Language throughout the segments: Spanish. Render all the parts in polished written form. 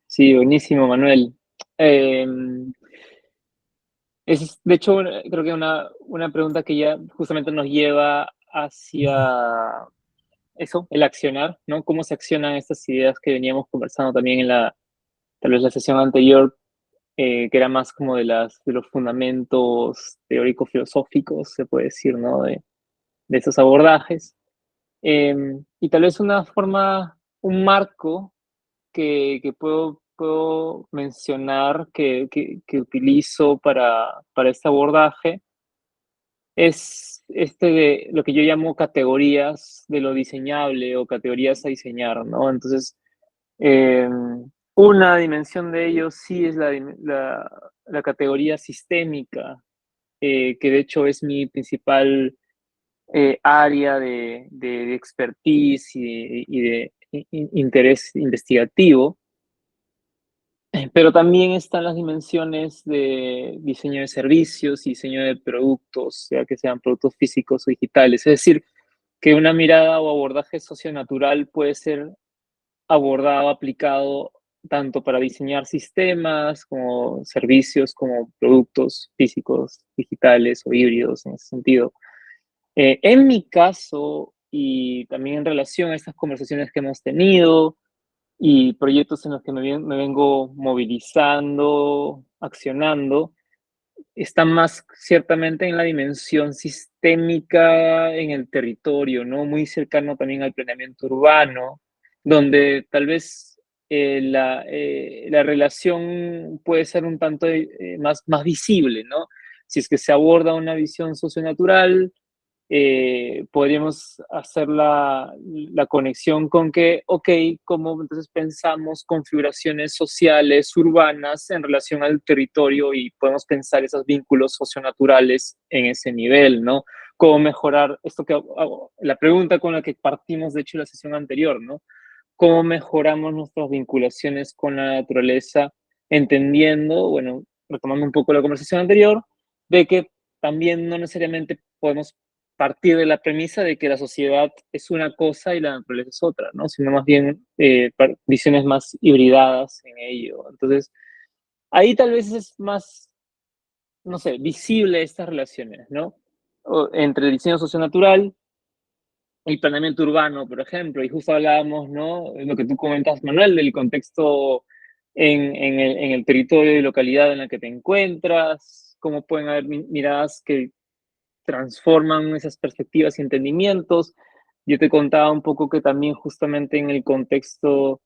Sí, buenísimo, Manuel. Eh, es, de hecho, creo que una pregunta que ya justamente nos lleva hacia eso, el accionar, ¿no? ¿Cómo se accionan estas ideas que veníamos conversando también en tal vez la sesión anterior, que era más como de los fundamentos teóricos filosóficos, se puede decir, ¿no? De esos abordajes. Y tal vez una forma, un marco que puedo mencionar que utilizo para este abordaje es este de lo que yo llamo categorías de lo diseñable o categorías a diseñar, ¿no? Entonces, eh, una dimensión de ello sí es la categoría sistémica, que de hecho es mi principal área de expertise y de interés investigativo. Pero también están las dimensiones de diseño de servicios y diseño de productos, ya que sean productos físicos o digitales. Es decir, que una mirada o abordaje socionatural puede ser abordado, aplicado tanto para diseñar sistemas como servicios, como productos físicos, digitales o híbridos en ese sentido. En mi caso, y también en relación a estas conversaciones que hemos tenido, y proyectos en los que me vengo movilizando, accionando, están más ciertamente en la dimensión sistémica en el territorio, ¿no? Muy cercano también al planeamiento urbano, donde tal vez la relación puede ser un tanto más visible, ¿no? Si es que se aborda una visión socionatural, podríamos hacer la conexión con que, ok, ¿cómo entonces pensamos configuraciones sociales, urbanas en relación al territorio y podemos pensar esos vínculos socionaturales en ese nivel, ¿no? ¿Cómo mejorar esto la pregunta con la que partimos, de hecho, la sesión anterior, ¿no? ¿Cómo mejoramos nuestras vinculaciones con la naturaleza, entendiendo, bueno, retomando un poco la conversación anterior, de que también no necesariamente podemos partir de la premisa de que la sociedad es una cosa y la naturaleza es otra, ¿no? Sino más bien visiones más hibridadas en ello. Entonces, ahí tal vez es más, no sé, visible estas relaciones, ¿no? Entre el diseño socionatural y planeamiento urbano, por ejemplo, y justo hablábamos, ¿no? Lo que tú comentas, Manuel, del contexto en el territorio y localidad en la que te encuentras, cómo pueden haber miradas que transforman esas perspectivas y entendimientos. Yo te contaba un poco que también justamente en el contexto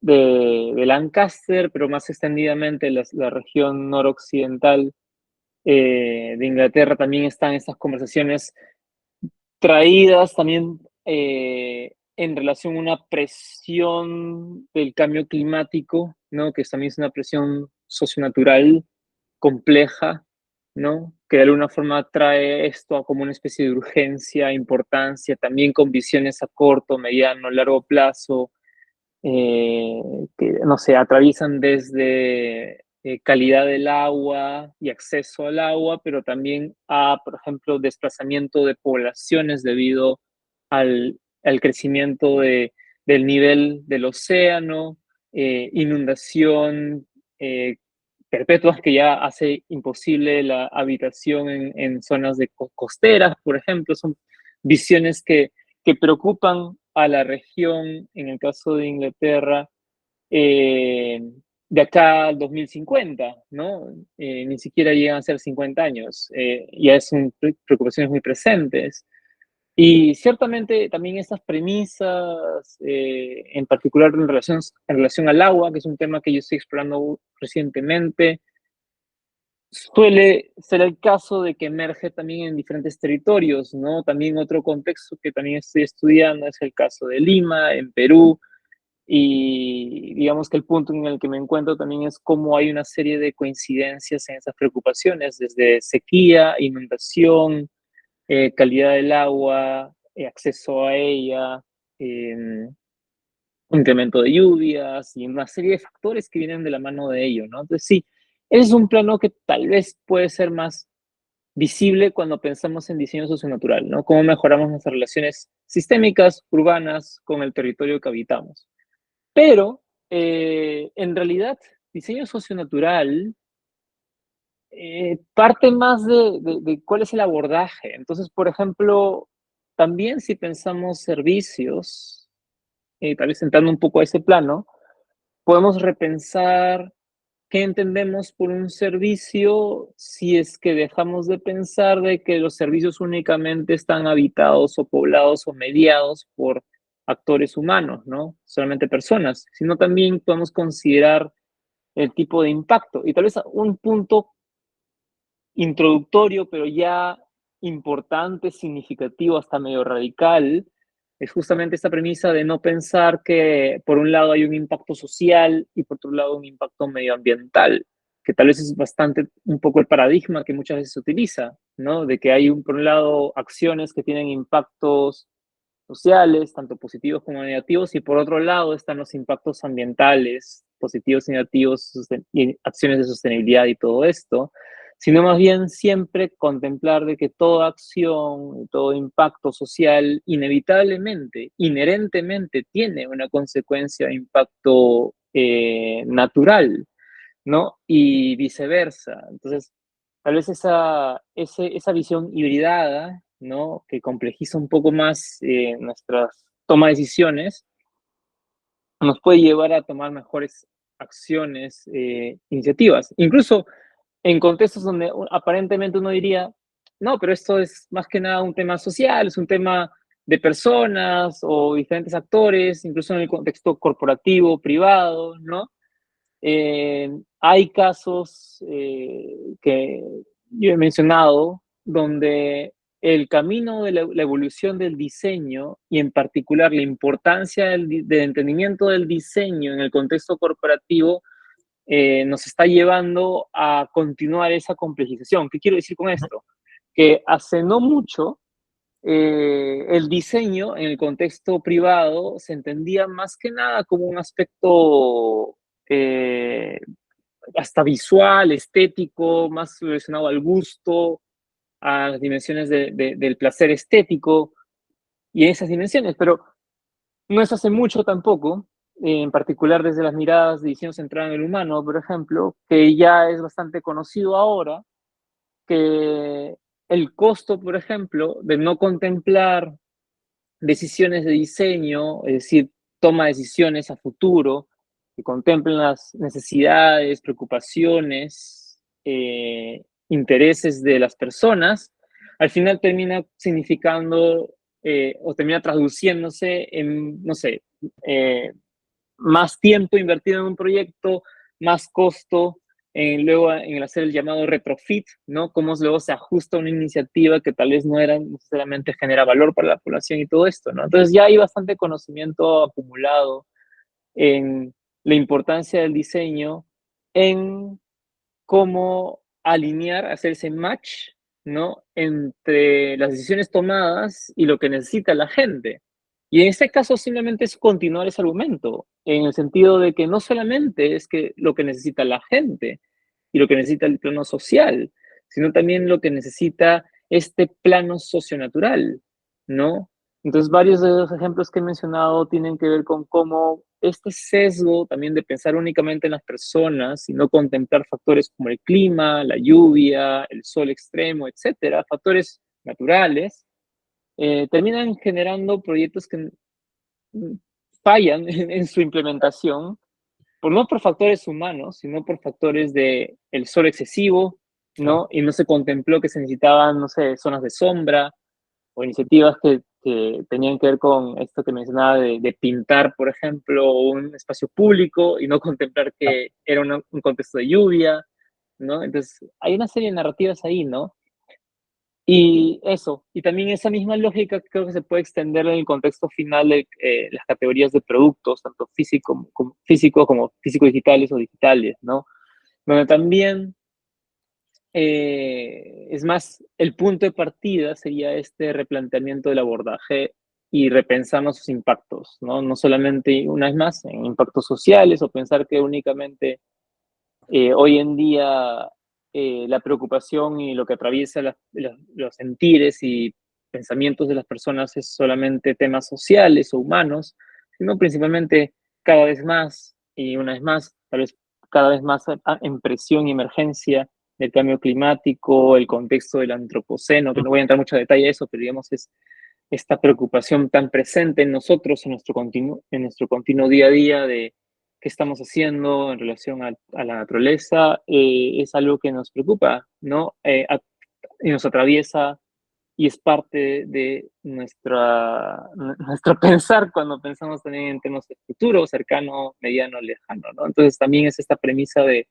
de Lancaster, pero más extendidamente la región noroccidental de Inglaterra, también están estas conversaciones traídas también en relación a una presión del cambio climático, ¿no? Que también es una presión socionatural compleja, ¿no? Que de alguna forma trae esto a como una especie de urgencia, importancia, también con visiones a corto, mediano, largo plazo, eh, que, no sé, atraviesan desde calidad del agua y acceso al agua, pero también a, por ejemplo, desplazamiento de poblaciones debido al crecimiento del nivel del océano, inundación perpetuas que ya hace imposible la habitación en zonas de costeras, por ejemplo, son visiones que preocupan a la región, en el caso de Inglaterra, eh, de acá al 2050, ¿no? Ni siquiera llegan a ser 50 años, ya son preocupaciones muy presentes. Y ciertamente también estas premisas, en particular en relación al agua, que es un tema que yo estoy explorando recientemente, suele ser el caso de que emerge también en diferentes territorios, ¿no? También otro contexto que también estoy estudiando es el caso de Lima, en Perú, y digamos que el punto en el que me encuentro también es cómo hay una serie de coincidencias en esas preocupaciones, desde sequía, inundación, calidad del agua, acceso a ella, eh, incremento de lluvias y una serie de factores que vienen de la mano de ello, ¿no? Entonces sí, ese es un plano que tal vez puede ser más visible cuando pensamos en diseño socionatural, ¿no? Cómo mejoramos nuestras relaciones sistémicas, urbanas, con el territorio que habitamos. Pero, en realidad, diseño socionatural parte más de cuál es el abordaje. Entonces, por ejemplo, también si pensamos servicios, tal vez entrando un poco a ese plano, podemos repensar qué entendemos por un servicio si es que dejamos de pensar de que los servicios únicamente están habitados o poblados o mediados por actores humanos, ¿no? Solamente personas, sino también podemos considerar el tipo de impacto. Y tal vez un punto introductorio, pero ya importante, significativo, hasta medio radical, es justamente esta premisa de no pensar que por un lado hay un impacto social y por otro lado un impacto medioambiental, que tal vez es bastante un poco el paradigma que muchas veces se utiliza, ¿no? De que hay por un lado acciones que tienen impactos sociales, tanto positivos como negativos, y por otro lado están los impactos ambientales, positivos y negativos, y acciones de sostenibilidad y todo esto, sino más bien siempre contemplar de que toda acción, todo impacto social inevitablemente, inherentemente tiene una consecuencia de impacto natural, ¿no? Y viceversa. Entonces, tal vez esa visión hibridada, ¿no? Que complejiza un poco más nuestras toma de decisiones, nos puede llevar a tomar mejores acciones, iniciativas. Incluso en contextos donde aparentemente uno diría, no, pero esto es más que nada un tema social, es un tema de personas o diferentes actores, incluso en el contexto corporativo, privado, ¿no? Hay casos que yo he mencionado donde el camino de la evolución del diseño y en particular la importancia del entendimiento del diseño en el contexto corporativo nos está llevando a continuar esa complejización. ¿Qué quiero decir con esto? Que hace no mucho el diseño en el contexto privado se entendía más que nada como un aspecto eh, hasta visual, estético, más relacionado al gusto, a las dimensiones del placer estético y en esas dimensiones, pero no es hace mucho tampoco, en particular desde las miradas de diseño centrado en el humano, por ejemplo, que ya es bastante conocido ahora, que el costo, por ejemplo, de no contemplar decisiones de diseño, es decir, toma decisiones a futuro, que contemplen las necesidades, preocupaciones, intereses de las personas, al final termina significando o termina traduciéndose en, no sé, eh, más tiempo invertido en un proyecto, más costo luego en el hacer el llamado retrofit, ¿no? Cómo luego se ajusta una iniciativa que tal vez no era necesariamente genera valor para la población y todo esto, ¿no? Entonces ya hay bastante conocimiento acumulado en la importancia del diseño, en cómo alinear, hacer ese match, ¿no? Entre las decisiones tomadas y lo que necesita la gente. Y en este caso simplemente es continuar ese argumento, en el sentido de que no solamente es que lo que necesita la gente y lo que necesita el plano social, sino también lo que necesita este plano socionatural, ¿no? Entonces, varios de los ejemplos que he mencionado tienen que ver con cómo este sesgo también de pensar únicamente en las personas y no contemplar factores como el clima, la lluvia, el sol extremo, etcétera, factores naturales, terminan generando proyectos que fallan en su implementación, no por factores humanos, sino por factores de el sol excesivo, Claro. ¿no? Y no se contempló que se necesitaban, no sé, zonas de sombra o iniciativas que tenían que ver con esto que mencionaba de pintar, por ejemplo, un espacio público y no contemplar que era un contexto de lluvia, ¿no? Entonces, hay una serie de narrativas ahí, ¿no? Y eso, y también esa misma lógica creo que se puede extender en el contexto final de las categorías de productos, tanto físico como físico digitales o digitales, ¿no? Donde también es más, el punto de partida sería este replanteamiento del abordaje y repensarnos sus impactos, ¿no? No solamente, una vez más, en impactos sociales o pensar que únicamente hoy en día la preocupación y lo que atraviesa los sentires y pensamientos de las personas es solamente temas sociales o humanos, sino principalmente cada vez más, y una vez más, tal vez cada vez más en presión y emergencia del cambio climático, el contexto del antropoceno, que no voy a entrar mucho a detalle a eso, pero digamos es esta preocupación tan presente en nosotros, en nuestro continuo día a día de qué estamos haciendo en relación a la naturaleza, es algo que nos preocupa, ¿no? Y nos atraviesa y es parte de nuestro pensar cuando pensamos también en temas de futuro, cercano, mediano, lejano, ¿no? Entonces también es esta premisa de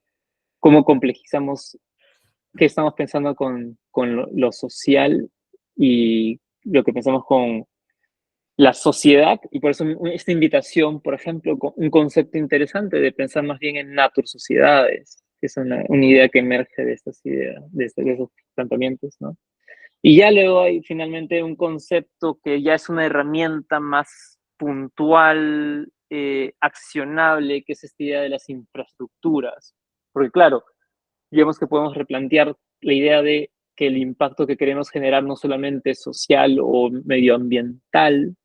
cómo complejizamos qué estamos pensando con lo social y lo que pensamos con la sociedad, y por eso esta invitación, por ejemplo, un concepto interesante de pensar más bien en natursociedades, que es una idea que emerge de estas ideas, de esos planteamientos, ¿no? Y ya luego hay finalmente un concepto que ya es una herramienta más puntual, accionable, que es esta idea de las infraestructuras. Porque claro, digamos que podemos replantear la idea de que el impacto que queremos generar no solamente es social o medioambiental,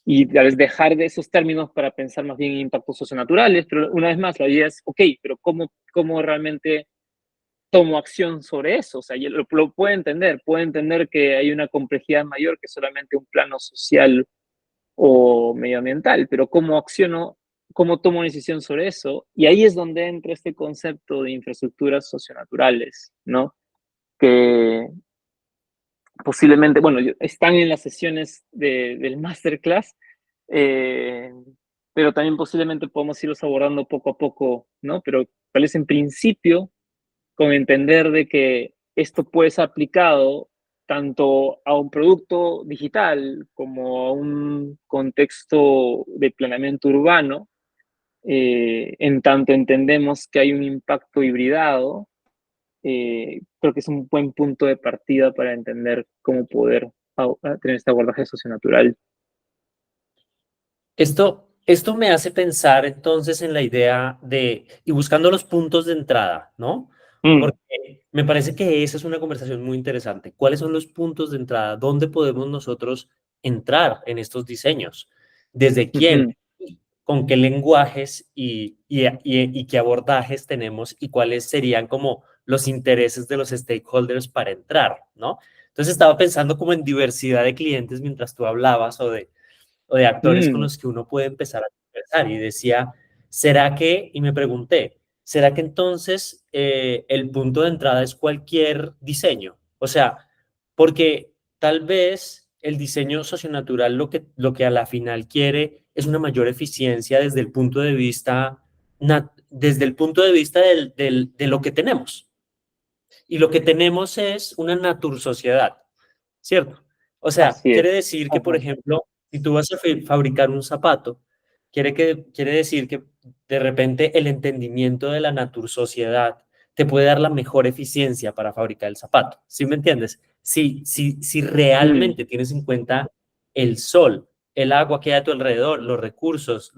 y a veces dejar de esos términos para pensar más bien en impactos socionaturales, pero una vez más la idea es, ok, pero ¿cómo realmente tomo acción sobre eso? O sea, yo lo puedo entender que hay una complejidad mayor que solamente un plano social o medioambiental, pero ¿cómo acciono, cómo tomo una decisión sobre eso? Y ahí es donde entra este concepto de infraestructuras socionaturales, ¿no? Que posiblemente, bueno, están en las sesiones del masterclass, eh, pero también posiblemente podemos irlos abordando poco a poco, ¿no? Pero tal vez en principio, con entender de que esto puede ser aplicado tanto a un producto digital como a un contexto de planeamiento urbano, en tanto entendemos que hay un impacto hibridado, creo que es un buen punto de partida para entender cómo poder tener este abordaje socionatural. Esto me hace pensar entonces en la idea de, y buscando los puntos de entrada, ¿no? Mm, Porque me parece que esa es una conversación muy interesante. ¿Cuáles son los puntos de entrada? ¿Dónde podemos nosotros entrar en estos diseños? ¿Desde quién? ujú, ¿Con qué lenguajes y qué abordajes tenemos y cuáles serían como los intereses de los stakeholders para entrar, ¿no? Entonces estaba pensando como en diversidad de clientes mientras tú hablabas o de actores con mm, los que uno puede empezar a conversar. Y decía, ¿será que, y me pregunté, ¿será que entonces el punto de entrada es cualquier diseño? O sea, porque tal vez el diseño socionatural lo que a la final quiere es una mayor eficiencia desde el punto de vista, desde el punto de vista de lo que tenemos. Y lo que tenemos es una natursociedad, ¿cierto? O sea, así quiere es. decir que, por Ajá. ejemplo, si tú vas a fabricar un zapato, quiere decir que de repente el entendimiento de la natursociedad te puede dar la mejor eficiencia para fabricar el zapato. ¿Sí me entiendes? Si Mm, realmente tienes en cuenta el sol, el agua que hay a tu alrededor, los recursos,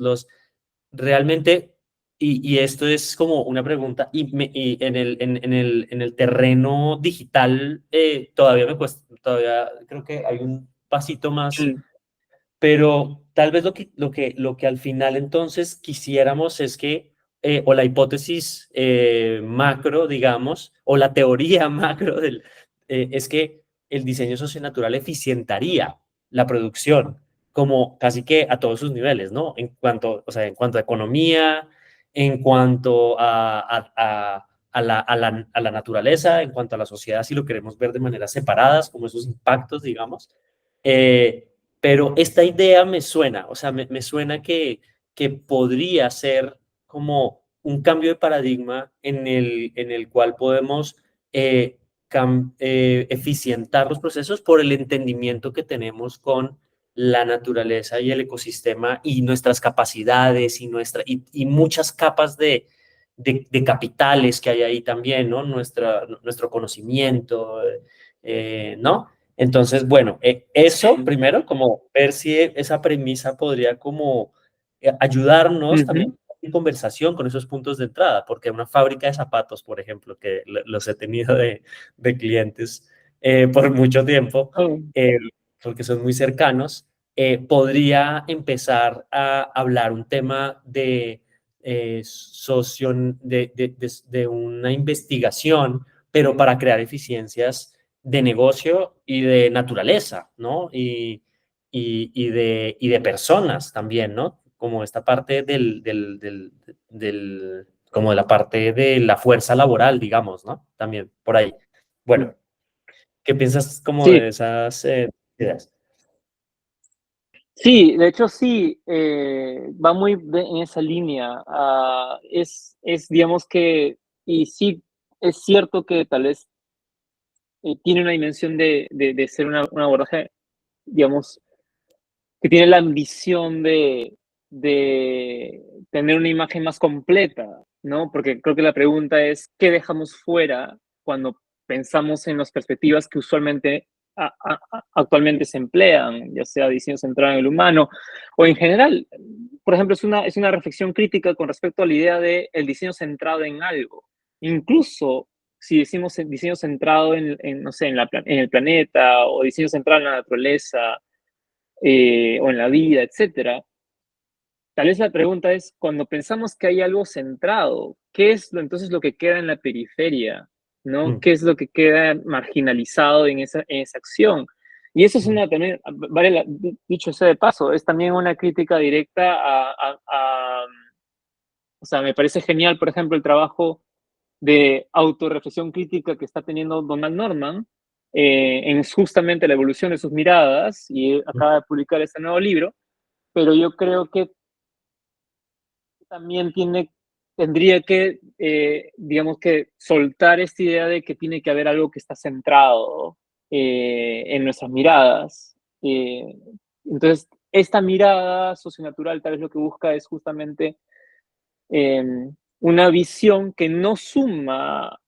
realmente, y esto es como una pregunta, y en el terreno digital todavía me cuesta, todavía creo que hay un pasito más, mm, pero tal vez lo que al final entonces quisiéramos es que, o la hipótesis macro, digamos, o la teoría macro es que el diseño socionatural eficientaría la producción, como casi que a todos sus niveles, ¿no? En cuanto, o sea, en cuanto a economía, en cuanto a la naturaleza, en cuanto a la sociedad, si lo queremos ver de maneras separadas, como esos impactos, digamos. Eh, pero esta idea me suena, o sea, me suena que podría ser como un cambio de paradigma en el cual podemos eficientar los procesos por el entendimiento que tenemos con la naturaleza y el ecosistema y nuestras capacidades y muchas capas de capitales que hay ahí también, ¿no? Nuestro conocimiento, ¿no? Entonces, bueno, eso sí. primero, como ver si esa premisa podría como ayudarnos también Ujú, en conversación con esos puntos de entrada, porque una fábrica de zapatos, por ejemplo, que los he tenido de clientes por mucho tiempo, oh, eh, porque son muy cercanos, podría empezar a hablar un tema de, de una investigación, pero para crear eficiencias de negocio y de naturaleza, ¿no? Y de personas también, ¿no? Como esta parte como de la parte de la fuerza laboral, digamos, ¿no? También por ahí. Bueno, ¿qué piensas como Sí, de esas ideas? sí, de hecho sí, va muy en esa línea. Digamos que, y sí, es cierto que tal vez tiene una dimensión de ser un abordaje, digamos, que tiene la ambición de tener una imagen más completa, ¿no? Porque creo que la pregunta es, ¿qué dejamos fuera cuando pensamos en las perspectivas que usualmente actualmente se emplean, ya sea diseño centrado en el humano o en general? Por ejemplo, es una reflexión crítica con respecto a la idea de el diseño centrado en algo. Incluso si decimos diseño centrado no sé, en el planeta o diseño centrado en la naturaleza, o en la vida, etcétera. Tal vez la pregunta es, cuando pensamos que hay algo centrado, ¿qué es entonces lo que queda en la periferia? ¿No? Mm, ¿Qué es lo que queda marginalizado en esa acción? Y eso es mm, una también, dicho sea de paso, es también una crítica directa o sea, me parece genial, por ejemplo, el trabajo de autorreflexión crítica que está teniendo Donald Norman en justamente la evolución de sus miradas, y mm, acaba de publicar este nuevo libro, pero yo creo que también tendría que, digamos que, soltar esta idea de que tiene que haber algo que está centrado en nuestras miradas. Entonces, esta mirada socionatural tal vez lo que busca es justamente eh, una visión que no suma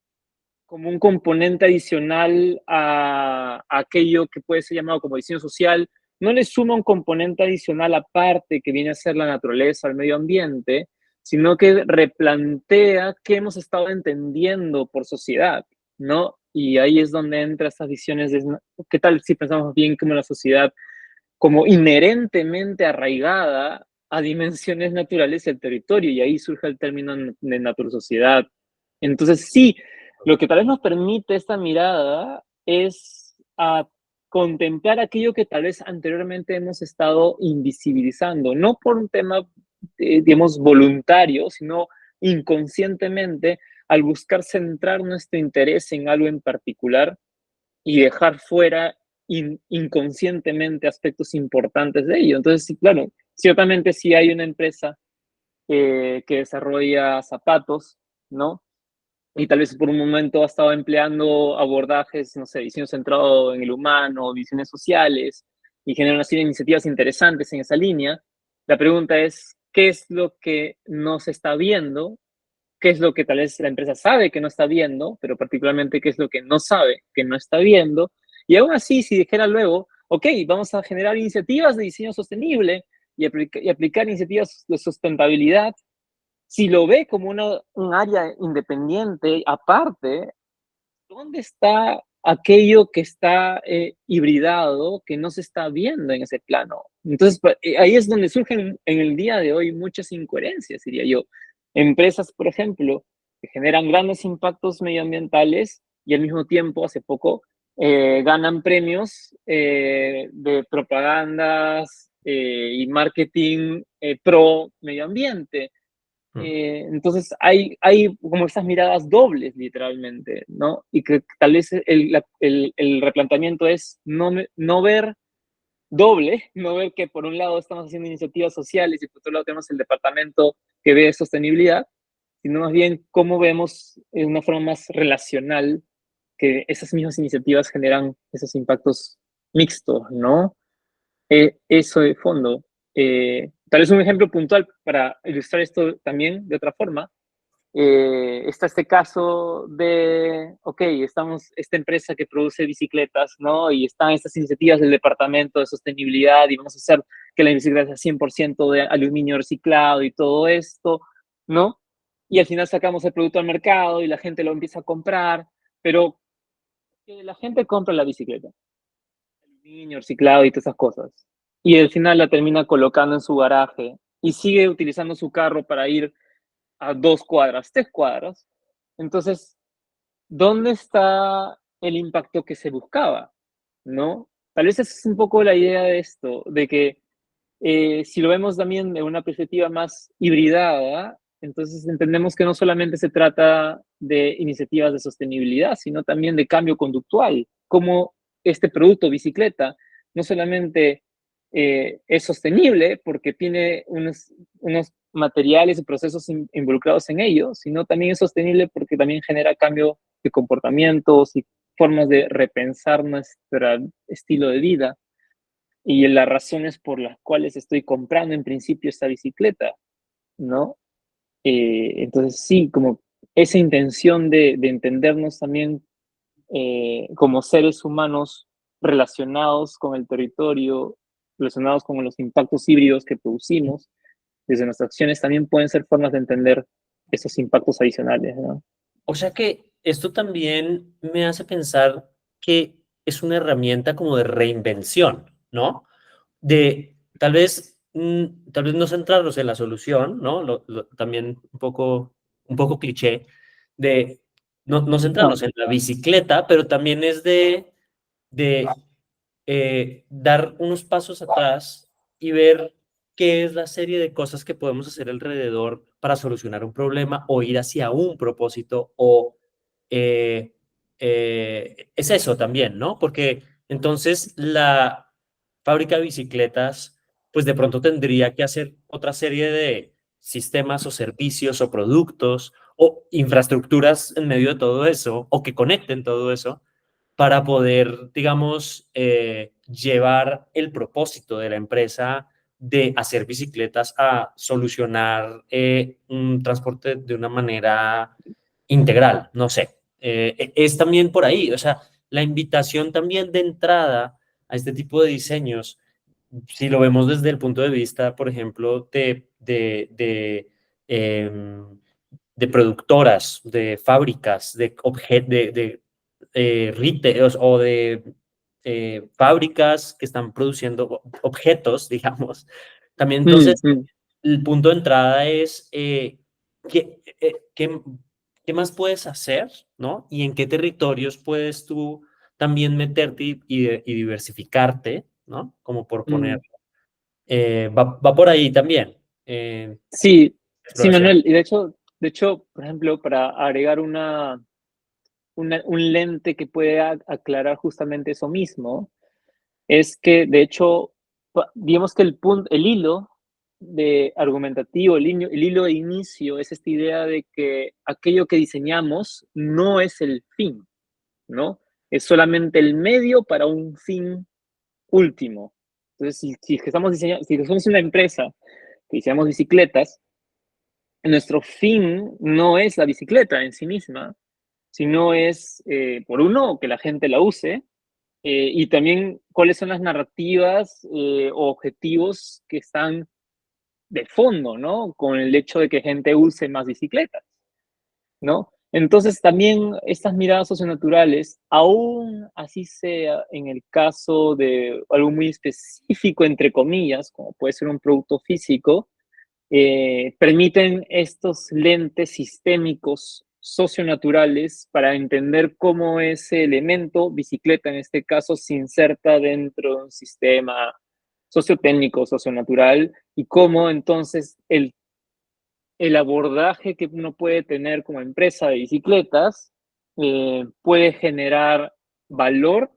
como un componente adicional a aquello que puede ser llamado como diseño social, no le suma un componente adicional aparte que viene a ser la naturaleza, el medio ambiente, sino que replantea qué hemos estado entendiendo por sociedad, ¿no? Y ahí es donde entra estas visiones de, ¿qué tal si pensamos bien como la sociedad como inherentemente arraigada a dimensiones naturales del territorio? Y ahí surge el término de naturosociedad. Entonces, sí, lo que tal vez nos permite esta mirada es contemplar aquello que tal vez anteriormente hemos estado invisibilizando, no por un tema, digamos, voluntario, sino inconscientemente, al buscar centrar nuestro interés en algo en particular y dejar fuera inconscientemente aspectos importantes de ello. Entonces, sí, claro, ciertamente si hay una empresa que desarrolla zapatos, ¿no? Y tal vez por un momento ha estado empleando abordajes, no sé, diseño centrado en el humano, visiones sociales, y genera una serie de iniciativas interesantes en esa línea. La pregunta es, ¿qué es lo que no se está viendo? ¿Qué es lo que tal vez la empresa sabe que no está viendo? Pero particularmente, ¿qué es lo que no sabe que no está viendo? Y aún así, si dijera luego, ok, vamos a generar iniciativas de diseño sostenible y aplicar iniciativas de sustentabilidad, si lo ve como un área independiente, aparte, ¿dónde está aquello que está hibridado, que no se está viendo en ese plano? Entonces, ahí es donde surgen en el día de hoy muchas incoherencias, diría yo. Empresas, por ejemplo, que generan grandes impactos medioambientales y al mismo tiempo, hace poco, ganan premios de propagandas y marketing pro medio ambiente. mm. Entonces hay como esas miradas dobles, literalmente, ¿no? Y que tal vez el replanteamiento es no ver doble, no ver que por un lado estamos haciendo iniciativas sociales y por otro lado tenemos el departamento que ve sostenibilidad, sino más bien cómo vemos de una forma más relacional que esas mismas iniciativas generan esos impactos mixtos, ¿no? Eso de fondo. Tal vez un ejemplo puntual para ilustrar esto también de otra forma. Está este caso de, ok, estamos, esta empresa que produce bicicletas, ¿no? Y están estas iniciativas del Departamento de Sostenibilidad y vamos a hacer que la bicicleta sea 100% de aluminio reciclado y todo esto, ¿no? Y al final sacamos el producto al mercado y la gente lo empieza a comprar, pero que la gente compra la bicicleta, aluminio reciclado y todas esas cosas. y al final la termina colocando en su garaje y sigue utilizando su carro para ir a 2 cuadras, 3 cuadras. Entonces, ¿dónde está el impacto que se buscaba? ¿No? Tal vez esa es un poco la idea de esto, de que si lo vemos también de una perspectiva más hibridada, entonces entendemos que no solamente se trata de iniciativas de sostenibilidad, sino también de cambio conductual, como este producto bicicleta no solamente es sostenible porque tiene unos materiales y procesos involucrados en ello, sino también es sostenible porque también genera cambio de comportamientos y formas de repensar nuestro estilo de vida y las razones por las cuales estoy comprando en principio esta bicicleta, ¿no? Entonces sí, como esa intención de entendernos también como seres humanos relacionados con el territorio, relacionados con los impactos híbridos que producimos, desde nuestras acciones también pueden ser formas de entender esos impactos adicionales, ¿no? O sea que esto también me hace pensar que es una herramienta como de reinvención, ¿no? De tal vez no centrarnos en la solución, ¿no? También un poco cliché, de no No. centrarnos en la bicicleta, pero también es de dar unos pasos atrás y ver qué es la serie de cosas que podemos hacer alrededor para solucionar un problema o ir hacia un propósito o eh, es eso también, ¿no? Porque entonces la fábrica de bicicletas, pues de pronto tendría que hacer otra serie de sistemas o servicios o productos o infraestructuras en medio de todo eso o que conecten todo eso para poder, digamos, llevar el propósito de la empresa de hacer bicicletas a solucionar un transporte de una manera integral, no sé. Es también por ahí, o sea, la invitación también de entrada a este tipo de diseños, si lo vemos desde el punto de vista, por ejemplo, de productoras, de fábricas, de retail o de fábricas que están produciendo objetos, digamos. También Mm, entonces, mm. el punto de entrada es ¿qué, qué más puedes hacer, ¿no? Y en qué territorios puedes tú también meterte y diversificarte, ¿no? Como por poner, Mm. va por ahí también, Sí, sí, exploración. Manuel. Y de hecho, por ejemplo, para agregar un lente que puede aclarar justamente eso mismo, es que, de hecho, digamos que el hilo de argumentativo, el hilo de inicio es esta idea de que aquello que diseñamos no es el fin, ¿no? Es solamente el medio para un fin último. Entonces, si somos una empresa que diseñamos bicicletas, nuestro fin no es la bicicleta en sí misma, sino es, por uno, que la gente la use, y también cuáles son las narrativas o objetivos que están de fondo, ¿no? Con el hecho de que gente use más bicicletas, ¿no? Entonces también estas miradas socionaturales, aún así sea en el caso de algo muy específico, entre comillas, como puede ser un producto físico, permiten estos lentes sistémicos socionaturales para entender cómo ese elemento, bicicleta en este caso, se inserta dentro de un sistema sociotécnico, socionatural, y cómo entonces el abordaje que uno puede tener como empresa de bicicletas puede generar valor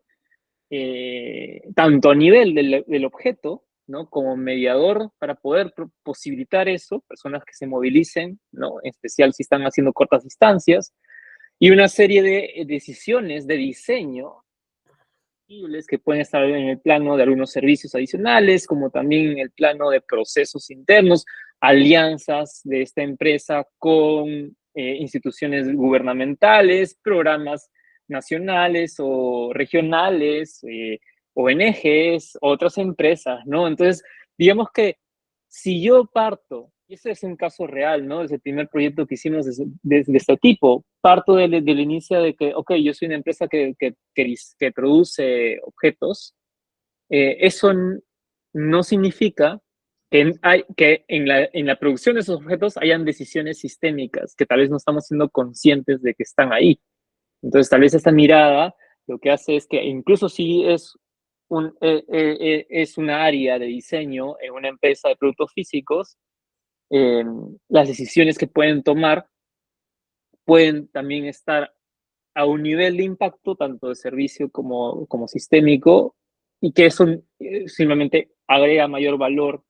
tanto a nivel del objeto, ¿no? Como mediador para poder posibilitar eso, personas que se movilicen, ¿no? En especial si están haciendo cortas distancias, y una serie de decisiones de diseño que pueden estar en el plano de algunos servicios adicionales, como también en el plano de procesos internos, alianzas de esta empresa con instituciones gubernamentales, programas nacionales o regionales, ONGs, otras empresas, ¿no? Entonces, digamos que si yo parto, y ese es un caso real, ¿no? Es el primer proyecto que hicimos de este tipo. Parto del inicio de que, ok, yo soy una empresa que produce objetos. Eso no significa que en la producción de esos objetos hayan decisiones sistémicas que tal vez no estamos siendo conscientes de que están ahí. Entonces, tal vez esta mirada lo que hace es que incluso si es una área de diseño en una empresa de productos físicos, eh, las decisiones que pueden tomar pueden también estar a un nivel de impacto tanto de servicio como sistémico, y que eso simplemente agrega mayor valor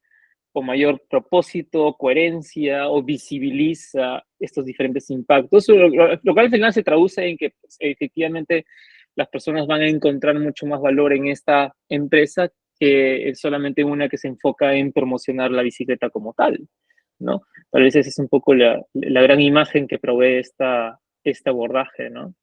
o mayor propósito, coherencia, o visibiliza estos diferentes impactos, lo cual al final se traduce en que pues, efectivamente las personas van a encontrar mucho más valor en esta empresa que solamente una que se enfoca en promocionar la bicicleta como tal, ¿no? Tal vez esa es un poco la gran imagen que provee este abordaje, ¿no?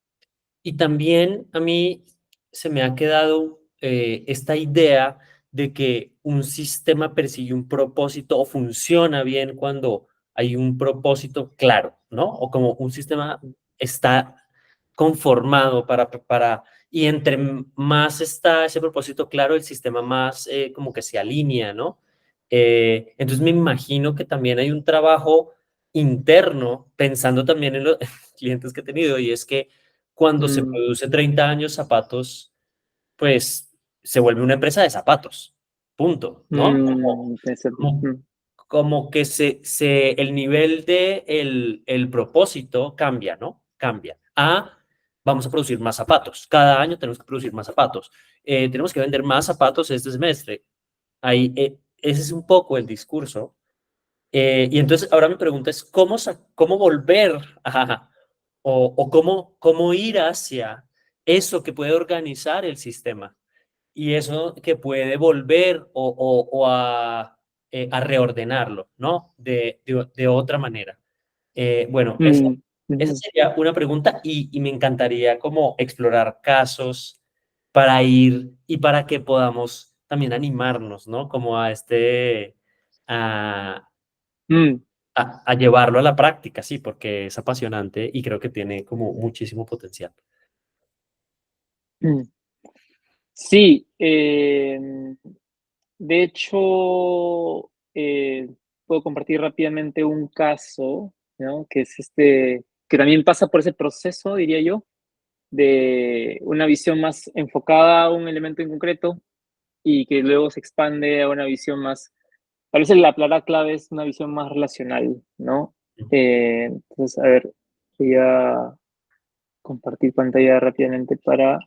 Y también a mí se me ha quedado esta idea de que un sistema persigue un propósito o funciona bien cuando hay un propósito claro, ¿no? O como un sistema está conformado y entre más está ese propósito claro, el sistema más como que se alinea, ¿no? Entonces me imagino que también hay un trabajo interno, pensando también en los clientes que he tenido, y es que cuando se Mm, produce 30 años zapatos, pues se vuelve una empresa de zapatos, punto, ¿no? Tiene sentido. Como, como que el nivel de el propósito cambia, ¿no? Cambia. Vamos a producir más zapatos. Cada año tenemos que producir más zapatos. Tenemos que vender más zapatos este semestre. Ahí, ese es un poco el discurso. Y entonces ahora mi pregunta es, ¿cómo volver o cómo ir hacia eso que puede organizar el sistema y eso que puede volver a reordenarlo, ¿no? De otra manera. Bueno, Mm, esa ujú. sería una pregunta y me encantaría como explorar casos para ir y para que podamos también animarnos, ¿no? Como a, Mm, a llevarlo a la práctica, sí, porque es apasionante y creo que tiene como muchísimo potencial. mm. Sí, de hecho, puedo compartir rápidamente un caso, ¿no? Que es que también pasa por ese proceso, diría yo, de una visión más enfocada a un elemento en concreto y que luego se expande a una visión más, tal vez la palabra clave es una visión más relacional, ¿no? Entonces, a ver, voy a compartir pantalla rápidamente para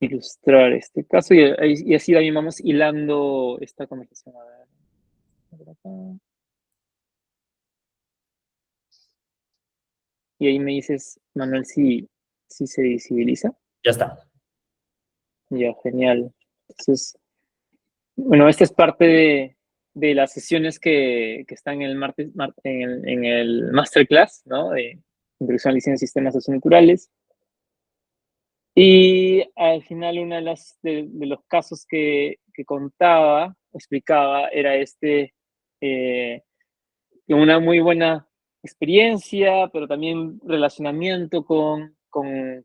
ilustrar este caso y así también vamos hilando esta conversación. A ver, por acá. Y ahí me dices, Manuel, si se visibiliza. Ya está. Ya, genial. Entonces, bueno, esta es parte de las sesiones que están en el, en el masterclass, ¿no? De Introducción al Diseño de Sistemas Socioculturales. Y al final, uno de los casos que contaba, explicaba, era eh, una muy buena experiencia, pero también relacionamiento con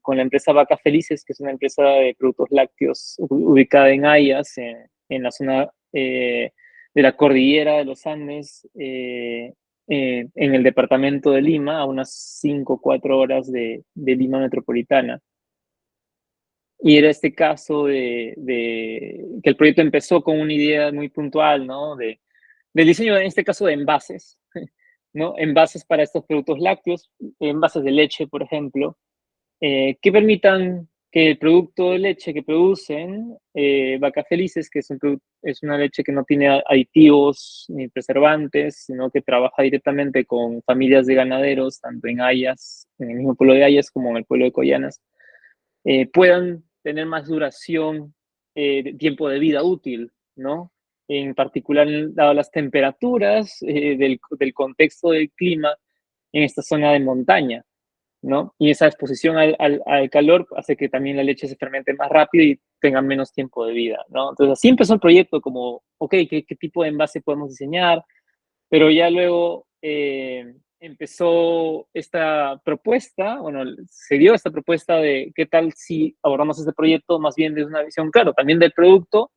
la empresa Vaca Felices, que es una empresa de productos lácteos ubicada en Ayas, en la zona de la cordillera de los Andes, en el departamento de Lima, a unas 5 o 4 horas de Lima metropolitana. Y era este caso de que el proyecto empezó con una idea muy puntual, ¿no? Del diseño, en este caso, de envases, ¿no? Envases para estos productos lácteos, envases de leche, por ejemplo, que permitan que el producto de leche que producen Vaca Felices, que es una leche que no tiene aditivos ni preservantes, sino que trabaja directamente con familias de ganaderos, tanto en Ayas, en el mismo pueblo de Ayas, como en el pueblo de Collanas, puedan tener más duración, de tiempo de vida útil, ¿no? En particular, dado las temperaturas del contexto del clima en esta zona de montaña, ¿no? Y esa exposición al calor hace que también la leche se fermente más rápido y tenga menos tiempo de vida, ¿no? Entonces, así empezó el proyecto, como, ok, ¿qué tipo de envase podemos diseñar? Pero ya luego empezó esta propuesta, bueno, se dio esta propuesta de qué tal si abordamos este proyecto más bien desde una visión, claro, también del producto,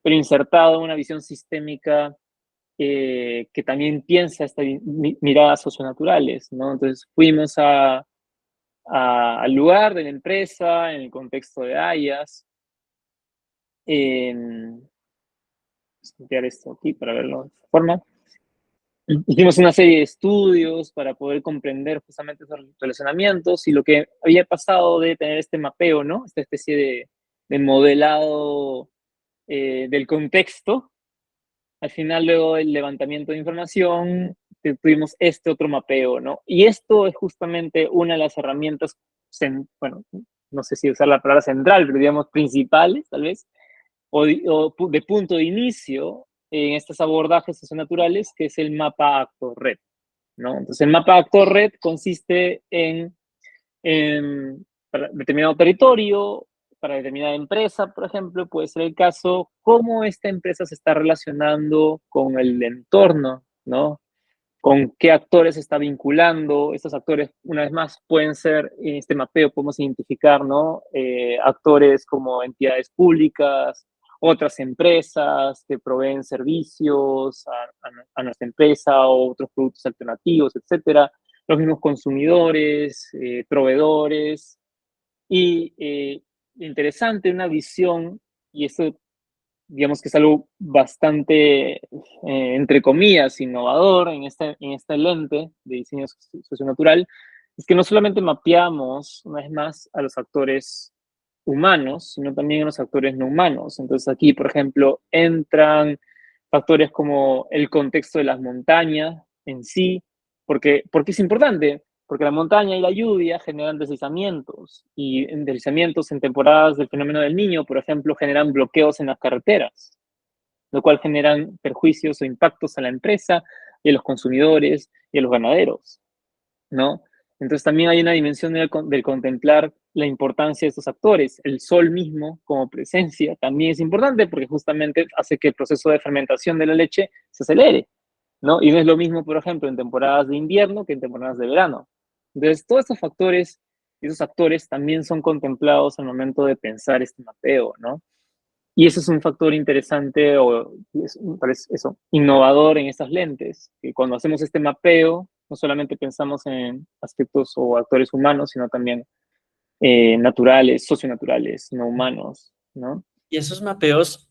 pero insertado en una visión sistémica que también piensa estas miradas socionaturales, ¿no? Entonces fuimos al lugar de la empresa, en el contexto de Hayas. Voy a copiar esto aquí para verlo de esta forma. Hicimos una serie de estudios para poder comprender justamente esos relacionamientos y lo que había pasado de tener este mapeo, ¿no? Esta especie de modelado del contexto. Al final, luego del levantamiento de información, tuvimos este otro mapeo, ¿no? Y esto es justamente una de las herramientas, bueno, no sé si usar la palabra central, pero digamos principales, tal vez, o de punto de inicio en estos abordajes socionaturales, que es el mapa actor-red, ¿no? Entonces, el mapa actor-red consiste en para determinado territorio, para determinada empresa, por ejemplo, puede ser el caso, cómo esta empresa se está relacionando con el entorno, ¿no? Con qué actores se está vinculando. Estos actores, una vez más, pueden ser, en este mapeo podemos identificar, ¿no? Actores como entidades públicas, otras empresas que proveen servicios a nuestra empresa o otros productos alternativos, etcétera. Los mismos consumidores, proveedores. Y interesante, una visión, y esto digamos que es algo bastante, entre comillas, innovador en este lente de diseño socionatural, es que no solamente mapeamos, una vez más, a los actores humanos, sino también a los actores no humanos. Entonces aquí, por ejemplo, entran factores como el contexto de las montañas en sí, porque es importante, porque la montaña y la lluvia generan deslizamientos, y en deslizamientos en temporadas del fenómeno del Niño, por ejemplo, generan bloqueos en las carreteras, lo cual generan perjuicios o impactos a la empresa y a los consumidores y a los ganaderos, ¿no? Entonces también hay una dimensión del contemplar la importancia de estos actores. El sol mismo como presencia también es importante porque justamente hace que el proceso de fermentación de la leche se acelere, ¿no? Y no es lo mismo, por ejemplo, en temporadas de invierno que en temporadas de verano. Entonces, todos estos factores, esos actores también son contemplados al momento de pensar este mapeo, ¿no? Y eso es un factor interesante o parece eso, innovador en estas lentes, que cuando hacemos este mapeo, no solamente pensamos en aspectos o actores humanos, sino también naturales, socionaturales, no humanos, ¿no? Y esos mapeos,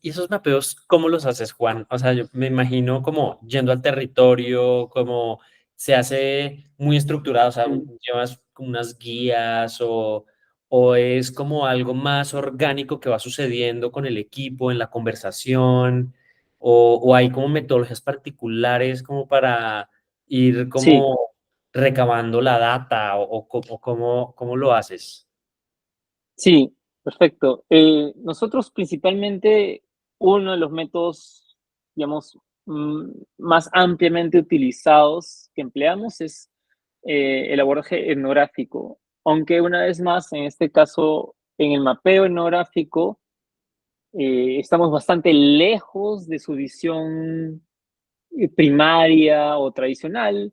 ¿cómo los haces, Juan? O sea, yo me imagino como yendo al territorio, como se hace muy estructurado, o sea, Sí. llevas como unas guías o es como algo más orgánico que va sucediendo con el equipo en la conversación, o hay como metodologías particulares como para ir Sí, como recabando la data o cómo lo haces. sí, perfecto. Nosotros principalmente, uno de los métodos, digamos, más ampliamente utilizados que empleamos es el abordaje etnográfico, aunque una vez más, en este caso, en el mapeo etnográfico, estamos bastante lejos de su visión primaria o tradicional,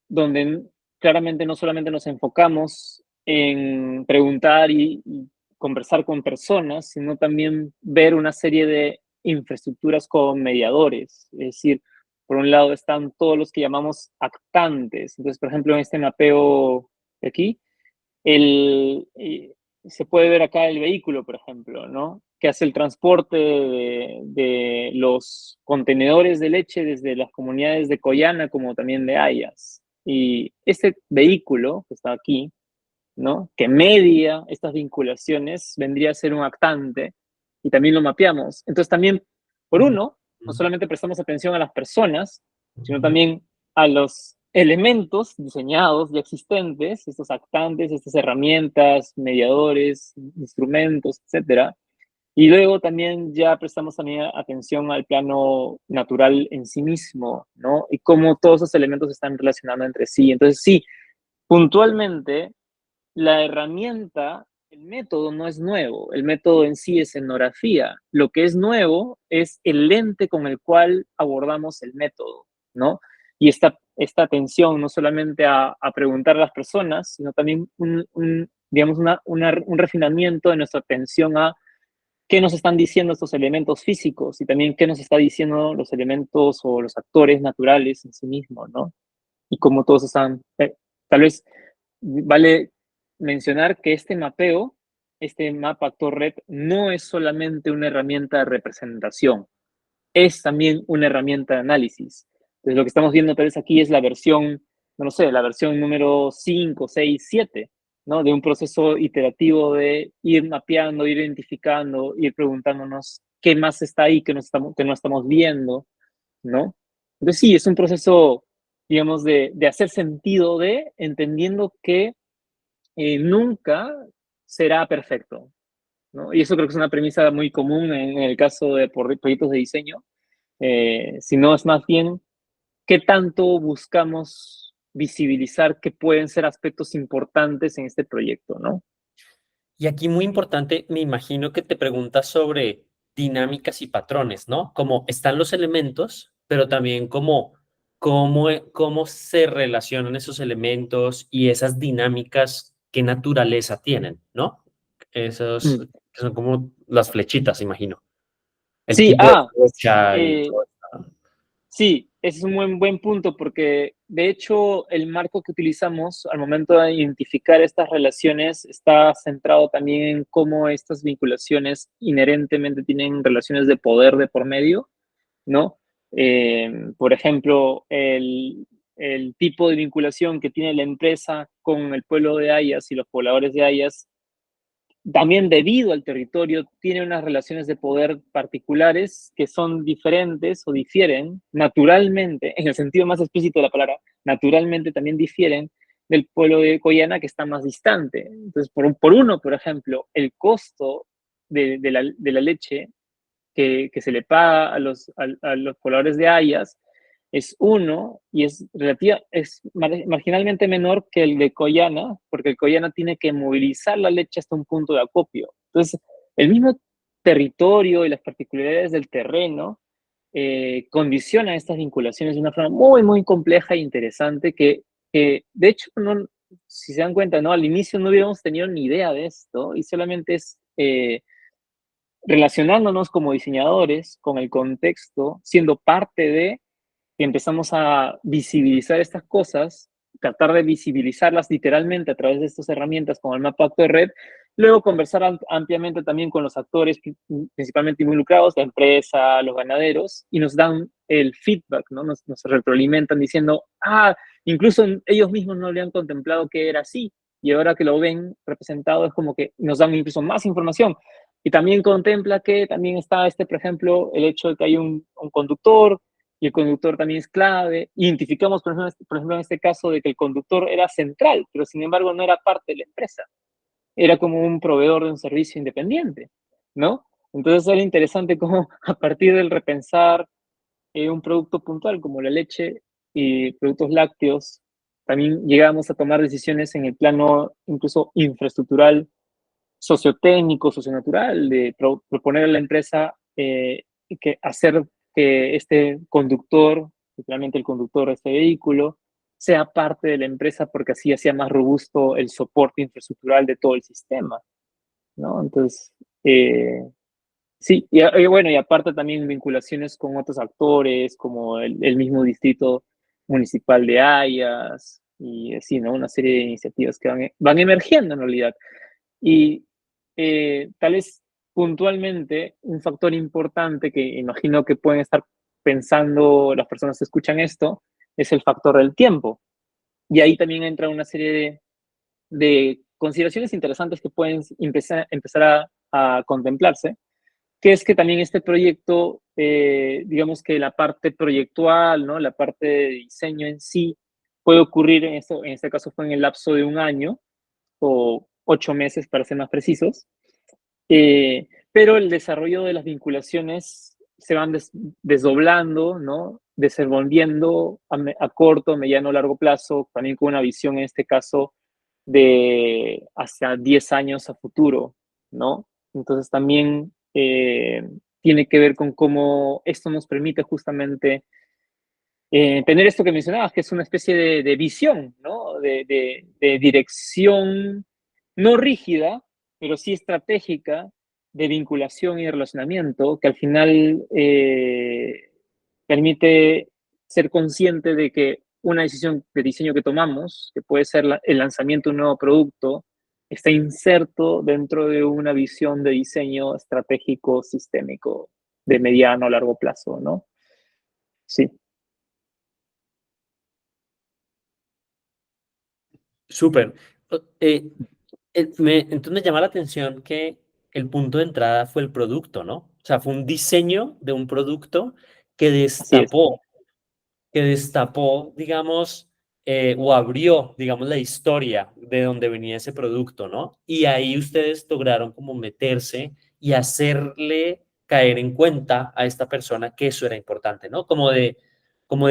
donde claramente no solamente nos enfocamos en preguntar y conversar con personas, sino también ver una serie de infraestructuras con mediadores. Es decir, por un lado están todos los que llamamos actantes. Entonces, por ejemplo, en este mapeo de aquí, el, se puede ver acá el vehículo, por ejemplo, ¿no? Que hace el transporte de los contenedores de leche desde las comunidades de Coyana como también de Ayas. Y este vehículo que está aquí, ¿no? Que media estas vinculaciones, vendría a ser un actante y también lo mapeamos. Entonces también, por Ujú, uno, no solamente prestamos atención a las personas, sino también a los elementos diseñados y existentes, estos actantes, estas herramientas, mediadores, instrumentos, etcétera. Y luego también ya prestamos también atención al plano natural en sí mismo, ¿no? Y cómo todos esos elementos están relacionando entre sí. Entonces, sí, puntualmente, la herramienta, el método no es nuevo, el método en sí es etnografía. Lo que es nuevo es el lente con el cual abordamos el método, ¿no? Y esta atención no solamente a preguntar a las personas, sino también digamos un refinamiento de nuestra atención a qué nos están diciendo estos elementos físicos y también qué nos está diciendo los elementos o los actores naturales en sí mismos, ¿no? Y cómo todos están, tal vez vale mencionar que este mapeo, este mapa actor red, no es solamente una herramienta de representación, es también una herramienta de análisis. Entonces, lo que estamos viendo tal vez aquí es la versión, no lo sé, la versión número 5, 6, 7, ¿no? De un proceso iterativo de ir mapeando, ir identificando, ir preguntándonos qué más está ahí que no estamos viendo, ¿no? Entonces, sí, es un proceso, digamos, de hacer sentido de, entendiendo que nunca será perfecto, ¿no? Y eso creo que es una premisa muy común en el caso de proyectos de diseño, sino es más bien qué tanto buscamos visibilizar que pueden ser aspectos importantes en este proyecto, ¿no? Y aquí muy importante, me imagino que te preguntas sobre dinámicas y patrones, ¿no? Como están los elementos, pero también cómo se relacionan esos elementos y esas dinámicas, qué naturaleza tienen, ¿no? Esos Mm. que son como las flechitas, imagino. El Sí, tipo de flecha y eh, todo esto. sí, ese es un buen punto porque de hecho el marco que utilizamos al momento de identificar estas relaciones está centrado también en cómo estas vinculaciones inherentemente tienen relaciones de poder de por medio, ¿no? Por ejemplo, el tipo de vinculación que tiene la empresa con el pueblo de Ayas y los pobladores de Ayas también debido al territorio, tiene unas relaciones de poder particulares que son diferentes o difieren naturalmente, en el sentido más explícito de la palabra, naturalmente también difieren del pueblo de Coyana que está más distante. Entonces, por ejemplo, el costo de la leche que se le paga a los pobladores de Ayas es uno y es marginalmente menor que el de Coyana, porque el Coyana tiene que movilizar la leche hasta un punto de acopio. Entonces, el mismo territorio y las particularidades del terreno condiciona estas vinculaciones de una forma muy compleja e interesante que de hecho, no, si se dan cuenta, ¿no? Al inicio no hubiéramos tenido ni idea de esto y solamente es relacionándonos como diseñadores con el contexto, siendo parte de, que empezamos a visibilizar estas cosas, tratar de visibilizarlas literalmente a través de estas herramientas como el mapa acto de red, luego conversar ampliamente también con los actores principalmente involucrados, la empresa, los ganaderos, y nos dan el feedback, ¿no? Nos retroalimentan diciendo, incluso ellos mismos no le han contemplado que era así, y ahora que lo ven representado es como que nos dan incluso más información. Y también contempla que también está por ejemplo, el hecho de que hay un conductor y el conductor también es clave. Identificamos, por ejemplo, en este caso, de que el conductor era central, pero sin embargo no era parte de la empresa. Era como un proveedor de un servicio independiente, ¿no? Entonces era interesante cómo a partir del repensar un producto puntual como la leche y productos lácteos, también llegamos a tomar decisiones en el plano incluso infraestructural, sociotécnico, socionatural, de proponer a la empresa que hacer que este conductor, literalmente el conductor de este vehículo, sea parte de la empresa porque así hacía más robusto el soporte infraestructural de todo el sistema, ¿no? Entonces, sí, y bueno, y aparte también vinculaciones con otros actores, como el mismo distrito municipal de Ayas, y así, ¿no? Una serie de iniciativas que van emergiendo en realidad. Y tal vez puntualmente un factor importante que imagino que pueden estar pensando las personas que escuchan esto es el factor del tiempo. Y ahí también entra una serie de consideraciones interesantes que pueden empezar a contemplarse, que es que también este proyecto, digamos que la parte proyectual, ¿no? La parte de diseño en sí, puede ocurrir en este caso fue en el lapso de un año o 8 meses para ser más precisos, pero el desarrollo de las vinculaciones se van desdoblando, ¿no? Desenvolviendo a corto, mediano, largo plazo, también con una visión en este caso de hasta 10 años a futuro, ¿no? Entonces también tiene que ver con cómo esto nos permite justamente tener esto que mencionabas, que es una especie de visión, ¿no? De dirección no rígida, pero sí estratégica de vinculación y de relacionamiento que al final permite ser consciente de que una decisión de diseño que tomamos, que puede ser el lanzamiento de un nuevo producto, está inserto dentro de una visión de diseño estratégico sistémico de mediano a largo plazo, ¿no? Sí. Súper. Entonces me llama la atención que el punto de entrada fue el producto, ¿no? O sea, fue un diseño de un producto que Así es. destapó, digamos, o abrió, digamos, la historia de donde venía ese producto, ¿no? Y ahí ustedes lograron como meterse y hacerle caer en cuenta a esta persona que eso era importante, ¿no? Como de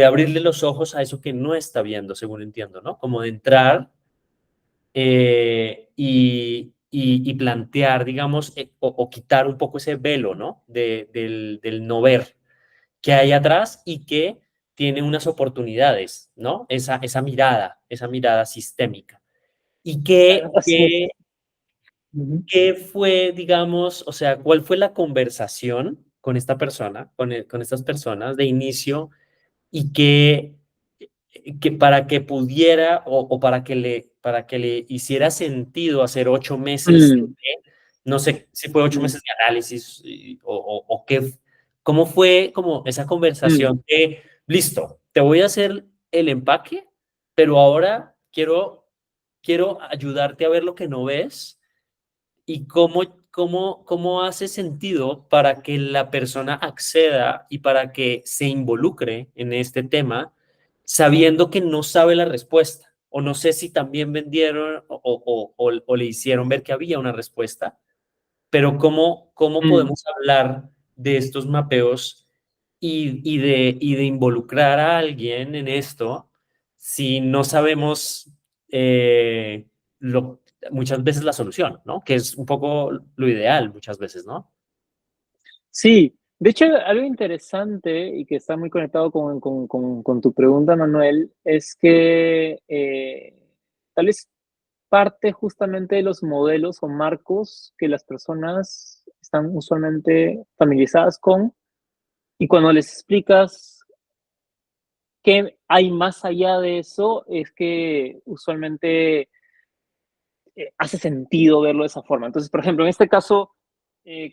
abrirle los ojos a eso que no está viendo, según entiendo, ¿no? Como de entrar y plantear, digamos, o quitar un poco ese velo, ¿no? Del no ver que hay atrás y que tiene unas oportunidades, ¿no? Esa mirada sistémica. ¿Y Claro, así es. Ujú. qué fue, digamos, o sea, cuál fue la conversación con esta persona, con estas personas de inicio y que para que pudiera o para que le hiciera sentido hacer 8 meses, Mm, no sé si fue ocho mm, meses de análisis o qué, cómo fue como esa mm. conversación de, listo, te voy a hacer el empaque, pero ahora quiero ayudarte a ver lo que no ves y cómo hace sentido para que la persona acceda y para que se involucre en este tema sabiendo que no sabe la respuesta. O no sé si también vendieron o le hicieron ver que había una respuesta, pero cómo Mm. podemos hablar de estos mapeos y de involucrar a alguien en esto si no sabemos eh, muchas veces la solución, ¿no? Que es un poco lo ideal muchas veces, ¿no? Sí, de hecho, algo interesante y que está muy conectado con tu pregunta, Manuel, es que tal vez parte justamente de los modelos o marcos que las personas están usualmente familiarizadas con, y cuando les explicas qué hay más allá de eso, es que usualmente hace sentido verlo de esa forma. Entonces, por ejemplo, en este caso,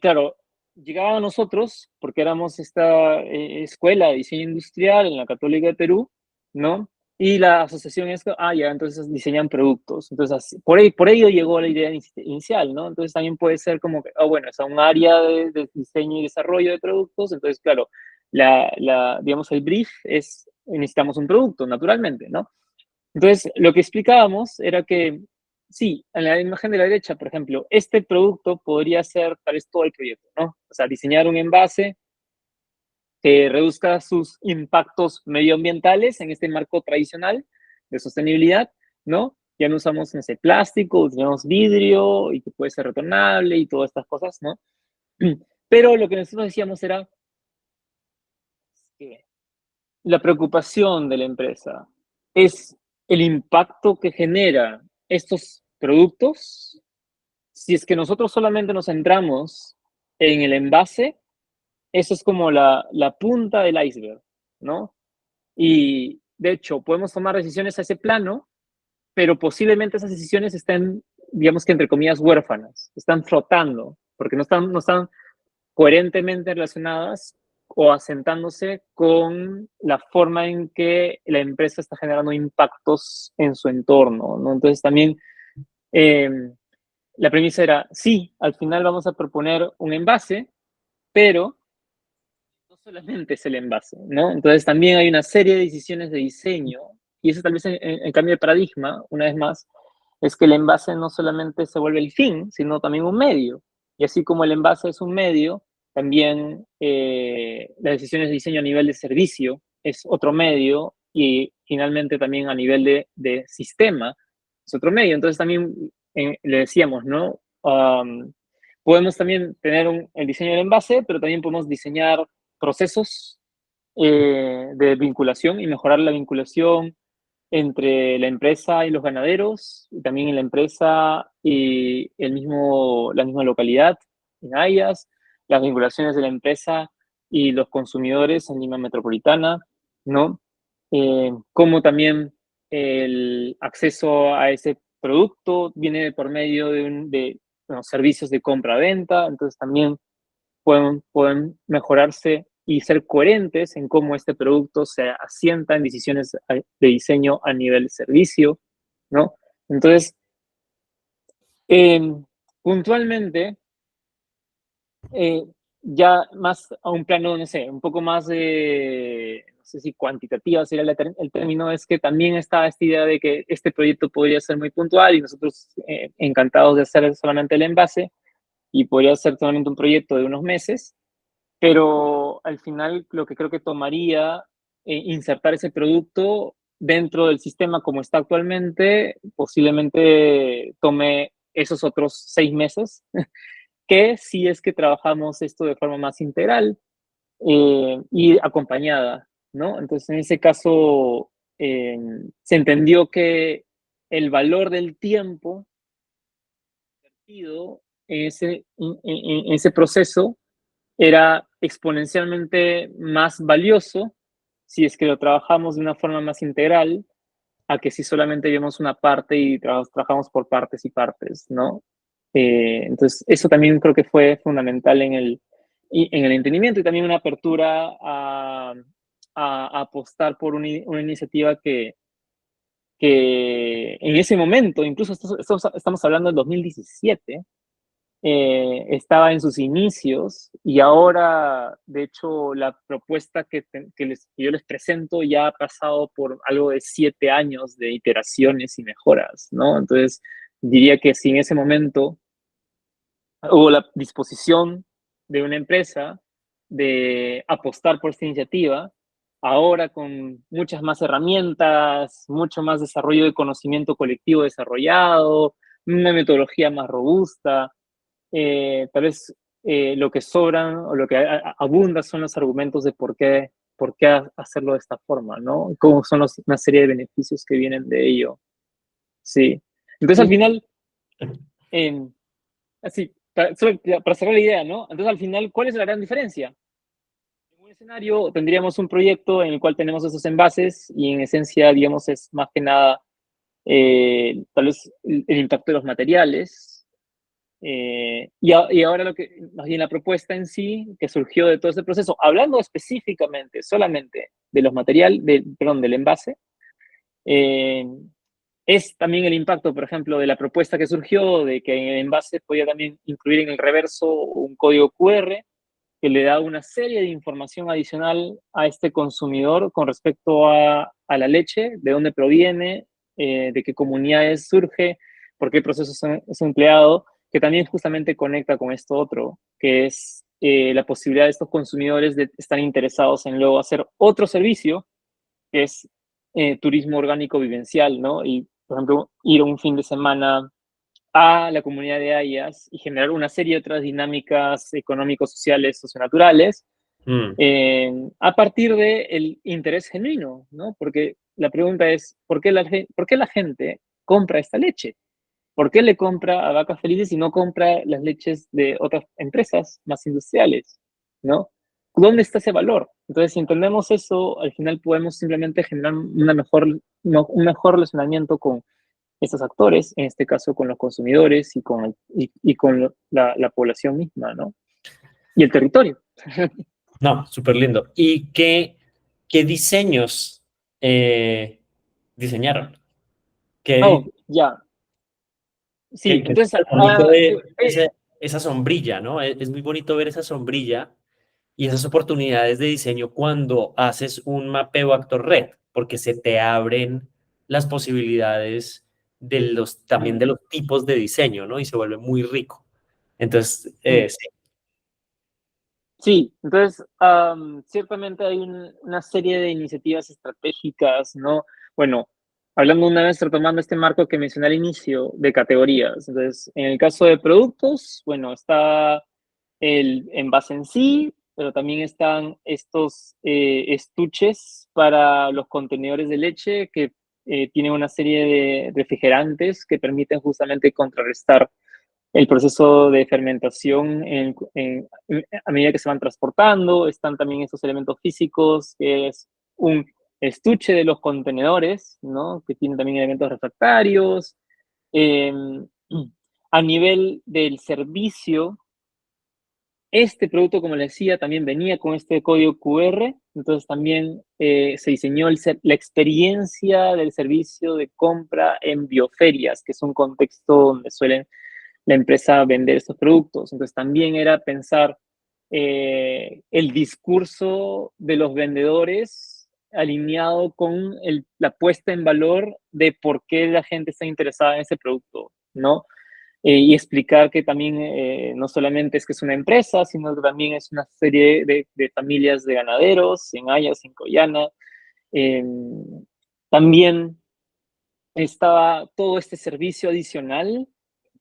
claro, llegaban a nosotros, porque éramos esta escuela de diseño industrial en la Católica de Perú, ¿no? Y la asociación es que, ya, entonces diseñan productos. Entonces, por ello llegó la idea inicial, ¿no? Entonces, también puede ser como que, bueno, es un área de diseño y desarrollo de productos. Entonces, claro, digamos, el brief es, necesitamos un producto, naturalmente, ¿no? Entonces, lo que explicábamos era que, sí, en la imagen de la derecha, por ejemplo, este producto podría ser tal vez todo el proyecto, ¿no? O sea, diseñar un envase que reduzca sus impactos medioambientales en este marco tradicional de sostenibilidad, ¿no? Ya no usamos ese plástico, usamos vidrio y que puede ser retornable y todas estas cosas, ¿no? Pero lo que nosotros decíamos era que la preocupación de la empresa es el impacto que genera estos productos. Si es que nosotros solamente nos centramos en el envase, eso es como la punta del iceberg, ¿no? Y de hecho, podemos tomar decisiones a ese plano, pero posiblemente esas decisiones estén, digamos que entre comillas, huérfanas, están flotando, porque no están coherentemente relacionadas o asentándose con la forma en que la empresa está generando impactos en su entorno, ¿no? Entonces también eh, la premisa era, sí, al final vamos a proponer un envase, pero no solamente es el envase, ¿no? Entonces también hay una serie de decisiones de diseño, y eso tal vez en cambio de paradigma, una vez más, es que el envase no solamente se vuelve el fin, sino también un medio. Y así como el envase es un medio, también las decisiones de diseño a nivel de servicio es otro medio y finalmente también a nivel de sistema es otro medio. Entonces también le decíamos, ¿no? Podemos también tener el diseño del envase, pero también podemos diseñar procesos de vinculación y mejorar la vinculación entre la empresa y los ganaderos, y también en la empresa y la misma localidad. en Hayas, las vinculaciones de la empresa y los consumidores en Lima Metropolitana, ¿no? Cómo también el acceso a ese producto viene por medio de bueno, servicios de compra-venta, entonces también pueden mejorarse y ser coherentes en cómo este producto se asienta en decisiones de diseño a nivel de servicio, ¿no? Entonces, eh, puntualmente, eh, ya más a un plano, no sé, un poco más de, no sé si cuantitativa sería el término, es que también está esta idea de que este proyecto podría ser muy puntual y nosotros encantados de hacer solamente el envase y podría ser solamente un proyecto de unos meses, pero al final lo que creo que tomaría insertar ese producto dentro del sistema como está actualmente, posiblemente tome esos otros 6 meses, que si es que trabajamos esto de forma más integral y acompañada, ¿no? Entonces, en ese caso, se entendió que el valor del tiempo invertido en ese proceso era exponencialmente más valioso si es que lo trabajamos de una forma más integral a que si solamente vemos una parte y trabajamos por partes y partes, ¿no? Entonces, eso también creo que fue fundamental en el entendimiento y también una apertura a apostar por una iniciativa que en ese momento, incluso estamos hablando del 2017, estaba en sus inicios y ahora, de hecho, la propuesta que yo les presento ya ha pasado por algo de 7 años de iteraciones y mejoras, ¿no? Entonces, diría que si en ese momento hubo la disposición de una empresa de apostar por esta iniciativa, ahora con muchas más herramientas, mucho más desarrollo de conocimiento colectivo desarrollado, una metodología más robusta, tal vez lo que sobran o lo que abunda son los argumentos de por qué hacerlo de esta forma, ¿no? Cómo son una serie de beneficios que vienen de ello. Sí. Entonces, al final, eh, así, solo para cerrar la idea, ¿no? Entonces, al final, ¿cuál es la gran diferencia? En un escenario tendríamos un proyecto en el cual tenemos esos envases y en esencia, digamos, es más que nada tal vez el impacto de los materiales, y ahora más bien la propuesta en sí, que surgió de todo ese proceso, hablando específicamente, solamente de los perdón, del envase, eh, es también el impacto, por ejemplo, de la propuesta que surgió de que en el envase podía también incluir en el reverso un código QR que le da una serie de información adicional a este consumidor con respecto a la leche, de dónde proviene, de qué comunidades surge, por qué procesos es empleado, que también justamente conecta con esto otro, que es la posibilidad de estos consumidores de estar interesados en luego hacer otro servicio, que es turismo orgánico vivencial, ¿no? Y, por ejemplo, ir un fin de semana a la comunidad de Hayas y generar una serie de otras dinámicas económicos, sociales, socionaturales, Mm, a partir del interés genuino, ¿no? Porque la pregunta es, ¿por qué la gente compra esta leche? ¿Por qué le compra a Vacas Felices y no compra las leches de otras empresas más industriales? ¿No? ¿Dónde está ese valor? Entonces, si entendemos eso, al final podemos simplemente generar un mejor relacionamiento con estos actores, en este caso con los consumidores y con la población misma, ¿no? Y el territorio. no, súper lindo. ¿Y qué diseños diseñaron? Oh, ¿Qué, ya. Sí, qué es entonces, súper bonito ver esa sombrilla, ¿no? Es muy bonito ver esa sombrilla y esas oportunidades de diseño cuando haces un mapeo actor red, porque se te abren las posibilidades también de los tipos de diseño, ¿no? Y se vuelve muy rico. Entonces, sí. sí, entonces, ciertamente hay una serie de iniciativas estratégicas, ¿no? Bueno, hablando una vez, retomando este marco que mencioné al inicio de categorías. Entonces, en el caso de productos, bueno, está el envase en sí, pero también están estos estuches para los contenedores de leche que tienen una serie de refrigerantes que permiten justamente contrarrestar el proceso de fermentación a medida que se van transportando. Están también estos elementos físicos, que es un estuche de los contenedores, ¿no? Que tiene también elementos refractarios. Eh, a nivel del servicio, este producto, como les decía, también venía con este código QR, entonces también se diseñó la experiencia del servicio de compra en bioferias, que es un contexto donde suelen la empresa vender estos productos. Entonces también era pensar el discurso de los vendedores alineado con la puesta en valor de por qué la gente está interesada en ese producto, ¿no? Y explicar que también no solamente es que es una empresa, sino que también es una serie de familias de ganaderos en Ayas, en Coyana. Eh, también estaba todo este servicio adicional,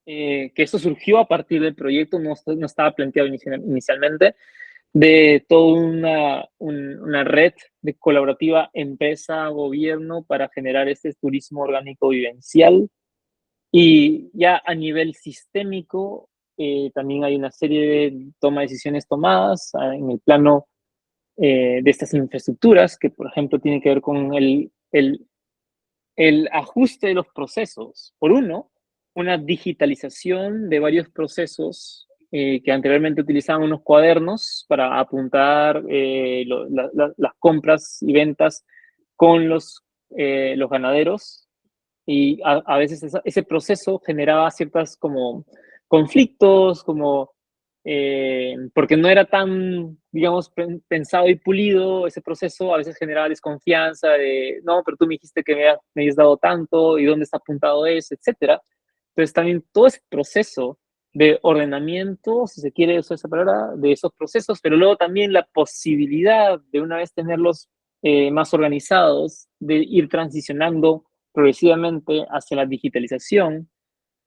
que eso surgió a partir del proyecto, no estaba planteado inicialmente, de toda una red de colaborativa empresa-gobierno para generar este turismo orgánico vivencial. Y ya a nivel sistémico, también hay una serie de toma de decisiones tomadas en el plano de estas infraestructuras, que por ejemplo tiene que ver con el ajuste de los procesos. Por uno, una digitalización de varios procesos que anteriormente utilizaban unos cuadernos para apuntar las compras y ventas con los ganaderos, y a veces ese proceso generaba ciertas como conflictos, como porque no era tan, digamos, pensado y pulido ese proceso. A veces generaba desconfianza de, no, pero tú me dijiste que me habías dado tanto, y dónde está apuntado eso, etcétera. Entonces también todo ese proceso de ordenamiento, si se quiere usar esa palabra, de esos procesos, pero luego también la posibilidad de una vez tenerlos más organizados, de ir transicionando progresivamente hacia la digitalización.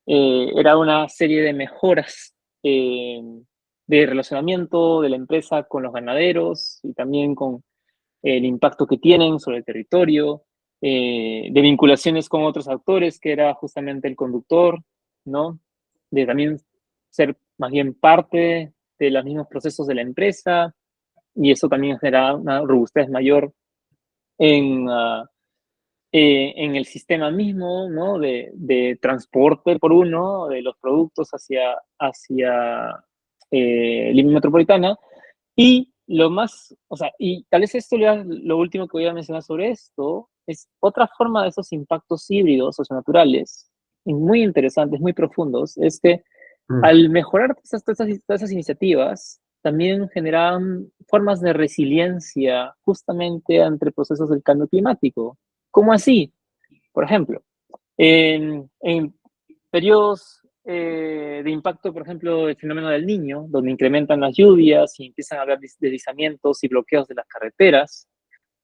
Era una serie de mejoras de relacionamiento de la empresa con los ganaderos y también con el impacto que tienen sobre el territorio, de vinculaciones con otros actores, que era justamente el conductor, ¿no? De también ser más bien parte de los mismos procesos de la empresa, y eso también genera una robustez mayor en, en el sistema mismo, ¿no? De transporte por uno, de los productos hacia Lima Metropolitana. Y lo más, o sea, y tal vez esto lo último que voy a mencionar sobre esto, es otra forma de esos impactos híbridos socionaturales, y muy interesantes, muy profundos, es que Mm. al mejorar todas esas iniciativas, también generan formas de resiliencia justamente ante procesos del cambio climático. ¿Cómo así? Por ejemplo, en periodos de impacto, por ejemplo, del fenómeno del Niño, donde incrementan las lluvias y empiezan a haber deslizamientos y bloqueos de las carreteras,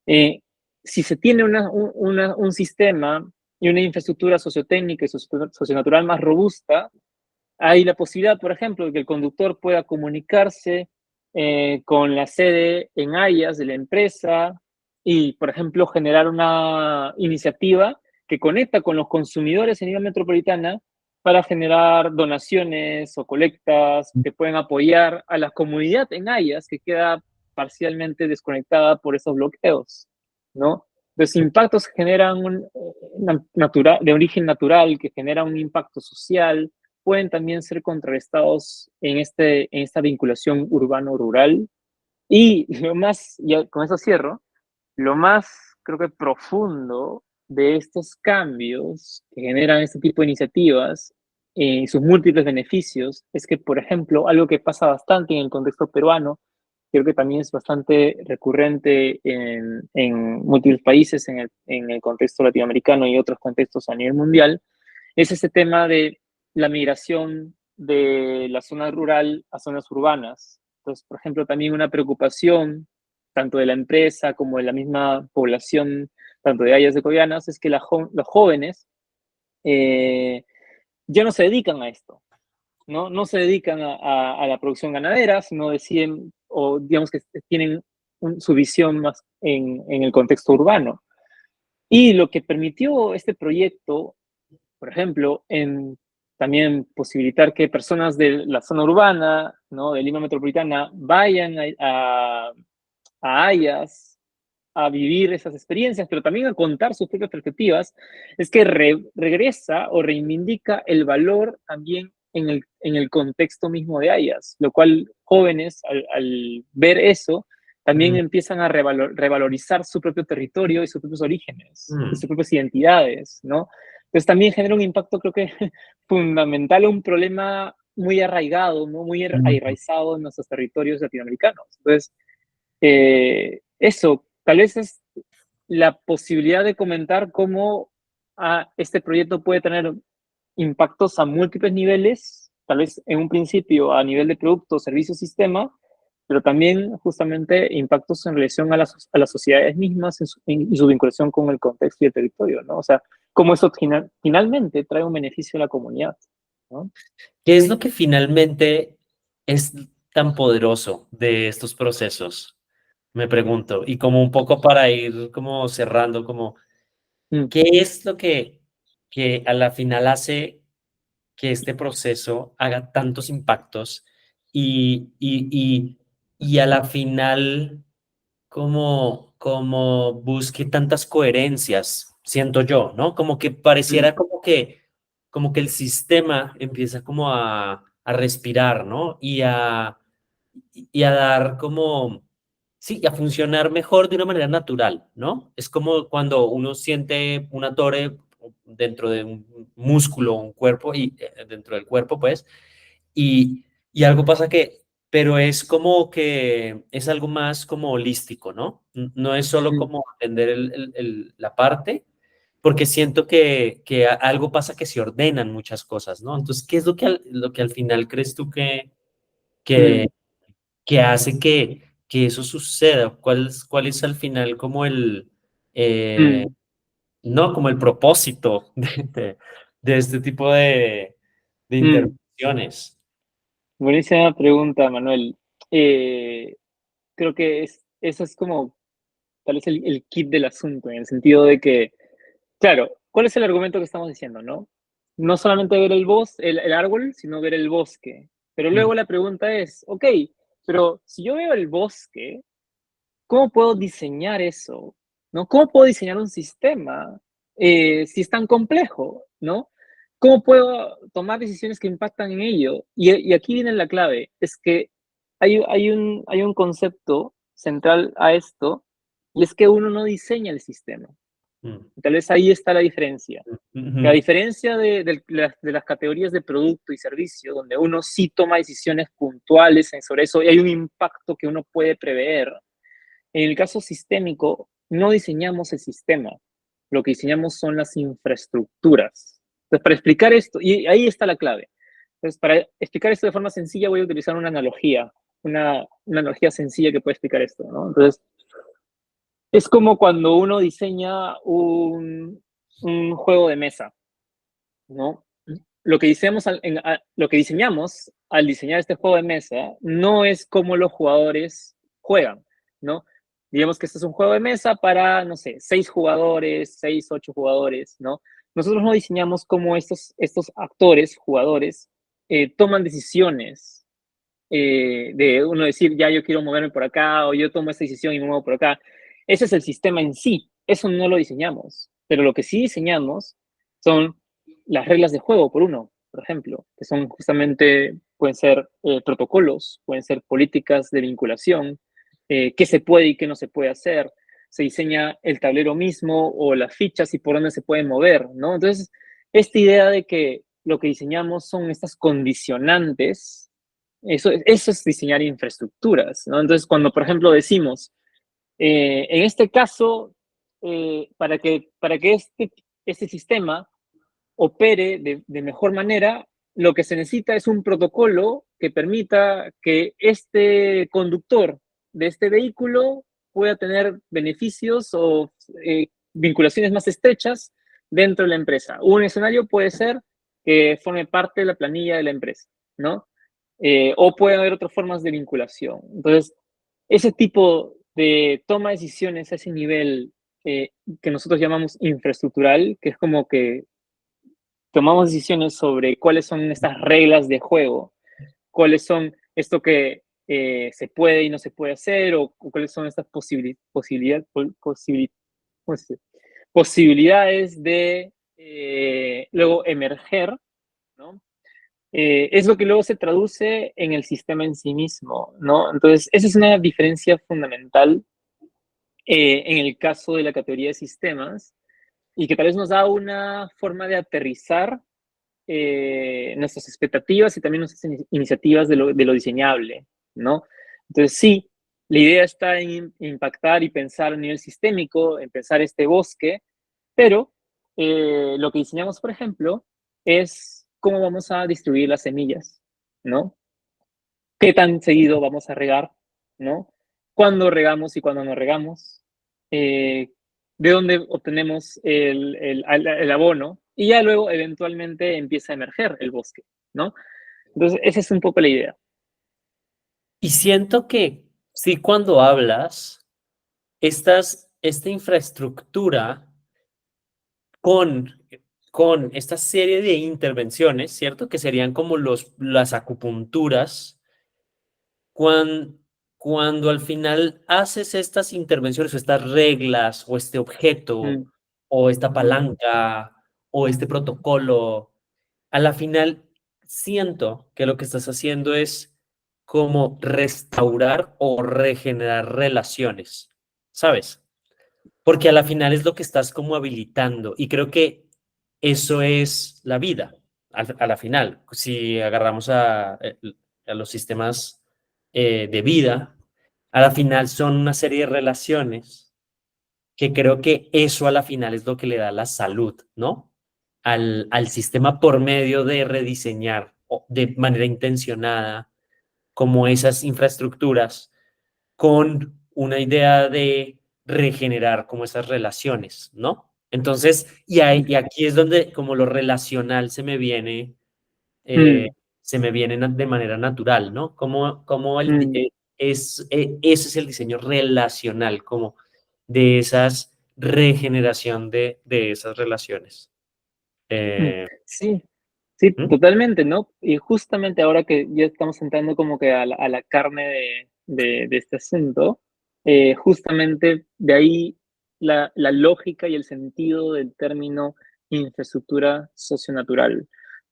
eh, si se tiene un sistema y una infraestructura sociotécnica y socionatural más robusta, hay la posibilidad, por ejemplo, de que el conductor pueda comunicarse con la sede en Ayas de la empresa y, por ejemplo, generar una iniciativa que conecta con los consumidores en Lima Metropolitana para generar donaciones o colectas que pueden apoyar a la comunidad en Ayas, que queda parcialmente desconectada por esos bloqueos, ¿no? Los impactos generan de origen natural, que genera un impacto social, pueden también ser contrarrestados en esta vinculación urbano-rural. Y lo más, ya con eso cierro, lo más creo que profundo de estos cambios que generan este tipo de iniciativas y sus múltiples beneficios es que, por ejemplo, algo que pasa bastante en el contexto peruano, creo que también es bastante recurrente en múltiples países, en el contexto latinoamericano y otros contextos a nivel mundial, es ese tema de la migración de la zona rural a zonas urbanas. Entonces, por ejemplo, también una preocupación tanto de la empresa como de la misma población, tanto de Ayas de Coyanas, es que los jóvenes eh, ya no se dedican a esto, ¿no? No se dedican a la producción ganadera, sino deciden, o digamos que tienen su visión más en el contexto urbano. Y lo que permitió este proyecto, por ejemplo, en también posibilitar que personas de la zona urbana, ¿no? De Lima Metropolitana, vayan a Hayas a vivir esas experiencias, pero también a contar sus propias perspectivas, es que regresa o reivindica el valor también en el contexto mismo de Hayas, lo cual jóvenes al ver eso también Mm, empiezan a revalorizar su propio territorio y sus propios orígenes y mm, sus propias identidades, ¿no? Entonces también genera un impacto, creo que fundamental, un problema muy arraigado, ¿no? Muy mm. arraizado en nuestros territorios latinoamericanos. Entonces, eso, tal vez es la posibilidad de comentar cómo este proyecto puede tener impactos a múltiples niveles, tal vez en un principio a nivel de producto, servicio, sistema, pero también justamente impactos en relación a las sociedades mismas en su vinculación con el contexto y el territorio, ¿no? O sea, cómo eso finalmente trae un beneficio a la comunidad, ¿no? ¿Qué es lo que finalmente es tan poderoso de estos procesos? Me pregunto. Y como un poco para ir como cerrando, como, Mm, ¿qué es lo que a la final hace que este proceso haga tantos impactos y, y, y, y a la final como busque tantas coherencias, siento yo, ¿no? Como que mm, pareciera como que el sistema empieza como a respirar, ¿no? Y a dar como, sí, a funcionar mejor de una manera natural, ¿no? Es como cuando uno siente una torre dentro de un músculo, un cuerpo, y dentro del cuerpo, pues, y algo pasa pero es como que es algo más como holístico, ¿no? No es solo mm, como entender la parte, porque siento que algo pasa que se ordenan muchas cosas, ¿no? Entonces, ¿qué es lo que al final crees tú que, mm, que hace que eso suceda? ¿Cuál es al final como mm, no, como el propósito de este tipo de mm. intervenciones? Buenísima pregunta, Manuel. Eh, Creo que eso es como tal vez el kit del asunto, en el sentido de que, claro, ¿cuál es el argumento que estamos diciendo, no? No solamente ver el árbol, sino ver el bosque. Pero Mm, luego la pregunta es, ok, pero si yo veo el bosque, ¿cómo puedo diseñar eso? ¿No? ¿Cómo puedo diseñar un sistema si es tan complejo? ¿No? ¿Cómo puedo tomar decisiones que impactan en ello? Y aquí viene la clave, es que hay un concepto central a esto, y es que uno no diseña el sistema. mm, Tal vez ahí está la diferencia. Que a ujú, diferencia de las categorías de producto y servicio, donde uno sí toma decisiones puntuales sobre eso y hay un impacto que uno puede prever, en el caso sistémico, no diseñamos el sistema, lo que diseñamos son las infraestructuras. Entonces, para explicar esto, y ahí está la clave. Entonces, para explicar esto de forma sencilla, voy a utilizar una analogía sencilla que puede explicar esto, ¿no? Entonces, es como cuando uno diseña un juego de mesa, ¿no? Lo que diseñamos al diseñar este juego de mesa no es cómo los jugadores juegan, ¿no? Digamos que este es un juego de mesa para, no sé, 6 jugadores, 8 jugadores, ¿no? Nosotros no diseñamos cómo estos actores, jugadores, toman decisiones de uno decir, ya yo quiero moverme por acá, o yo tomo esta decisión y me muevo por acá. Ese es el sistema en sí, eso no lo diseñamos, pero lo que sí diseñamos son las reglas de juego, por ejemplo, que son justamente, pueden ser protocolos, pueden ser políticas de vinculación, qué se puede y qué no se puede hacer. Se diseña el tablero mismo o las fichas y por dónde se pueden mover, ¿no? Entonces, esta idea de que lo que diseñamos son estas condicionantes, eso es diseñar infraestructuras, ¿no? Entonces, cuando, por ejemplo, decimos, en este caso, para que este sistema opere de mejor manera, lo que se necesita es un protocolo que permita que este conductor de este vehículo pueda tener beneficios o vinculaciones más estrechas dentro de la empresa. Un escenario puede ser que forme parte de la planilla de la empresa, ¿no? O puede haber otras formas de vinculación. Entonces, ese tipo de toma de decisiones a ese nivel que nosotros llamamos infraestructural, que es como que tomamos decisiones sobre cuáles son estas reglas de juego, cuáles son esto que se puede y no se puede hacer, o cuáles son estas posibilidades de luego emerger, ¿no? Es lo que luego se traduce en el sistema en sí mismo, ¿no? Entonces, esa es una diferencia fundamental en el caso de la categoría de sistemas y que tal vez nos da una forma de aterrizar nuestras expectativas y también nuestras iniciativas de lo diseñable, ¿no? Entonces, sí, la idea está en impactar y pensar a nivel sistémico, en pensar este bosque, pero lo que diseñamos, por ejemplo, es cómo vamos a distribuir las semillas, ¿no? ¿Qué tan seguido vamos a regar, ¿no? ¿Cuándo regamos y cuándo no regamos? Eh, ¿De dónde obtenemos el abono? Y ya luego, eventualmente, empieza a emerger el bosque, ¿no? Entonces, esa es un poco la idea. Y siento que sí, cuando hablas, esta infraestructura con, con esta serie de intervenciones, ¿cierto? Que serían como las acupunturas, cuando, cuando al final haces estas intervenciones o estas reglas o este objeto Mm, o esta palanca o este protocolo, a la final siento que lo que estás haciendo es como restaurar o regenerar relaciones, ¿sabes? Porque a la final es lo que estás como habilitando y creo que eso es la vida, a la final. Si agarramos a los sistemas de vida, a la final son una serie de relaciones que creo que eso a la final es lo que le da la salud, ¿no? Al sistema por medio de rediseñar de manera intencionada como esas infraestructuras con una idea de regenerar como esas relaciones, ¿no? Entonces, y aquí es donde como lo relacional eh, mm, se me viene de manera natural, ¿no? Como mm, ese es el diseño relacional, como de esas regeneración de esas relaciones. mm. Eh, Sí, sí, ¿Mm? totalmente, ¿no? Y justamente ahora que ya estamos entrando como que a la carne de este asunto, justamente de ahí la lógica y el sentido del término infraestructura socionatural,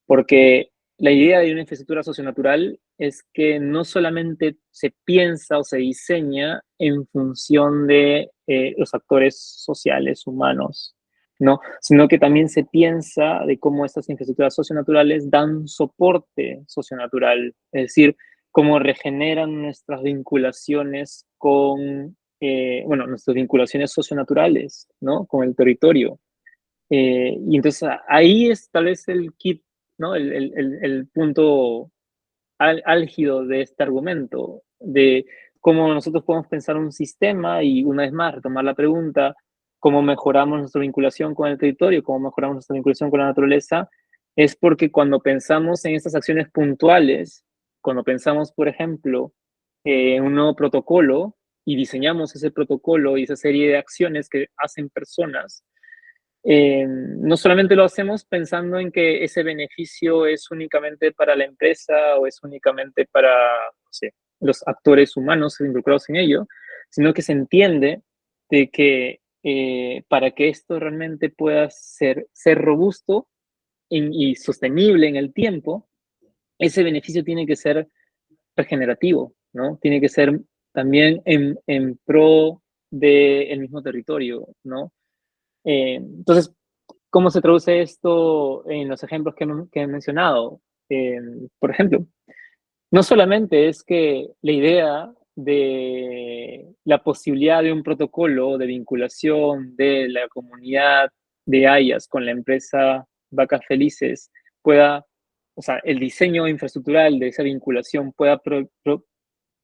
porque la idea de una infraestructura socionatural es que no solamente se piensa o se diseña en función de los actores sociales humanos, ¿no? Sino que también se piensa de cómo estas infraestructuras socionaturales dan soporte socionatural, es decir, cómo regeneran nuestras vinculaciones con, bueno, nuestras vinculaciones socionaturales, ¿no? Con el territorio. Y entonces ahí es tal vez el kit, ¿no? El punto álgido de este argumento, de cómo nosotros podemos pensar un sistema y una vez más retomar la pregunta, cómo mejoramos nuestra vinculación con el territorio, cómo mejoramos nuestra vinculación con la naturaleza, es porque cuando pensamos en estas acciones puntuales, cuando pensamos, por ejemplo, en un nuevo protocolo y diseñamos ese protocolo y esa serie de acciones que hacen personas, no solamente lo hacemos pensando en que ese beneficio es únicamente para la empresa o es únicamente para, no sé, los actores humanos involucrados en ello, sino que se entiende de que para que esto realmente pueda ser robusto y sostenible en el tiempo, ese beneficio tiene que ser regenerativo, ¿no? Tiene que ser también en pro del mismo territorio, ¿no? Entonces, ¿cómo se traduce esto en los ejemplos que he mencionado? Eh, por ejemplo, no solamente es que la idea de la posibilidad de un protocolo de vinculación de la comunidad de Hayas con la empresa Vacas Felices pueda, o sea, el diseño infraestructural de esa vinculación pueda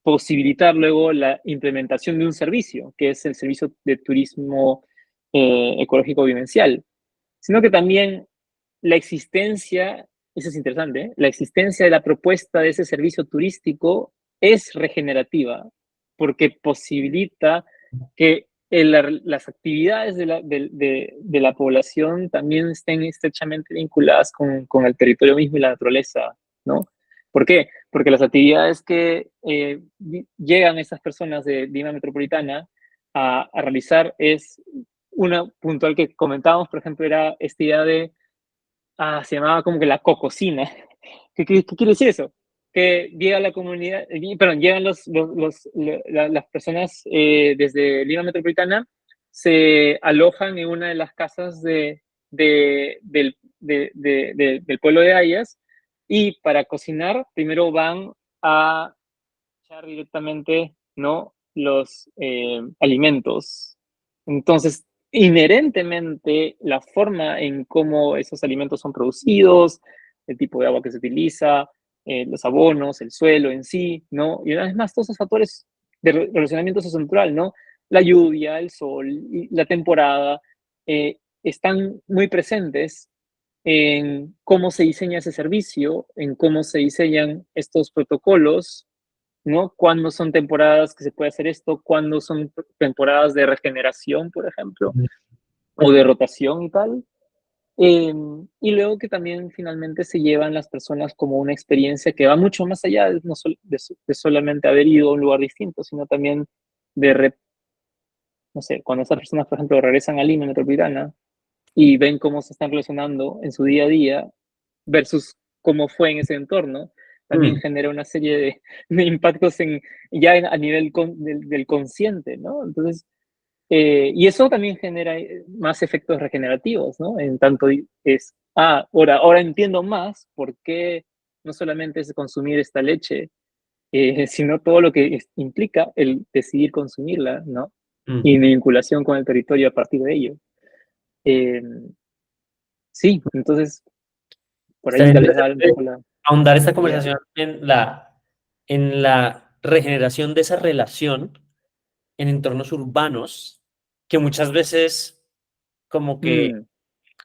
posibilitar luego la implementación de un servicio, que es el servicio de turismo ecológico vivencial, sino que también la existencia, eso es interesante, ¿eh? La existencia de la propuesta de ese servicio turístico es regenerativa, porque posibilita que las actividades de la población también estén estrechamente vinculadas con el territorio mismo y la naturaleza, ¿no? ¿Por qué? Porque las actividades que llegan estas personas de Lima Metropolitana a realizar es una puntual que comentábamos, por ejemplo, era esta idea se llamaba como que la cococina. ¿Qué quiere decir eso? Que llega la comunidad, perdón, llegan las personas desde Lima Metropolitana, se alojan en una de las casas del pueblo de Ayas y para cocinar primero van a echar directamente, ¿no? Los alimentos. Entonces, inherentemente, la forma en cómo esos alimentos son producidos, el tipo de agua que se utiliza, los abonos, el suelo en sí, ¿no? Y una vez más, todos esos factores de relacionamiento socionatural, ¿no? La lluvia, el sol, y la temporada, están muy presentes en cómo se diseña ese servicio, en cómo se diseñan estos protocolos, ¿no? Cuándo son temporadas que se puede hacer esto, cuándo son temporadas de regeneración, por ejemplo, o de rotación y tal. Y luego que también finalmente se llevan las personas como una experiencia que va mucho más allá de, no de solamente haber ido a un lugar distinto, sino también de, no sé, cuando esas personas, por ejemplo, regresan a Lima Metropolitana y ven cómo se están relacionando en su día a día versus cómo fue en ese entorno, también Mm. genera una serie de impactos a nivel del consciente, ¿no? Entonces, y eso también genera más efectos regenerativos, ¿no? En tanto ahora entiendo más por qué no solamente es consumir esta leche, sino todo lo que implica el decidir consumirla, ¿no? Mm. Y mi vinculación con el territorio a partir de ello. Eh, sí, entonces por ahí Estaría tal vez va un interesante poco la ahondar esta idea. conversación en la regeneración de esa relación en entornos urbanos que muchas veces como que,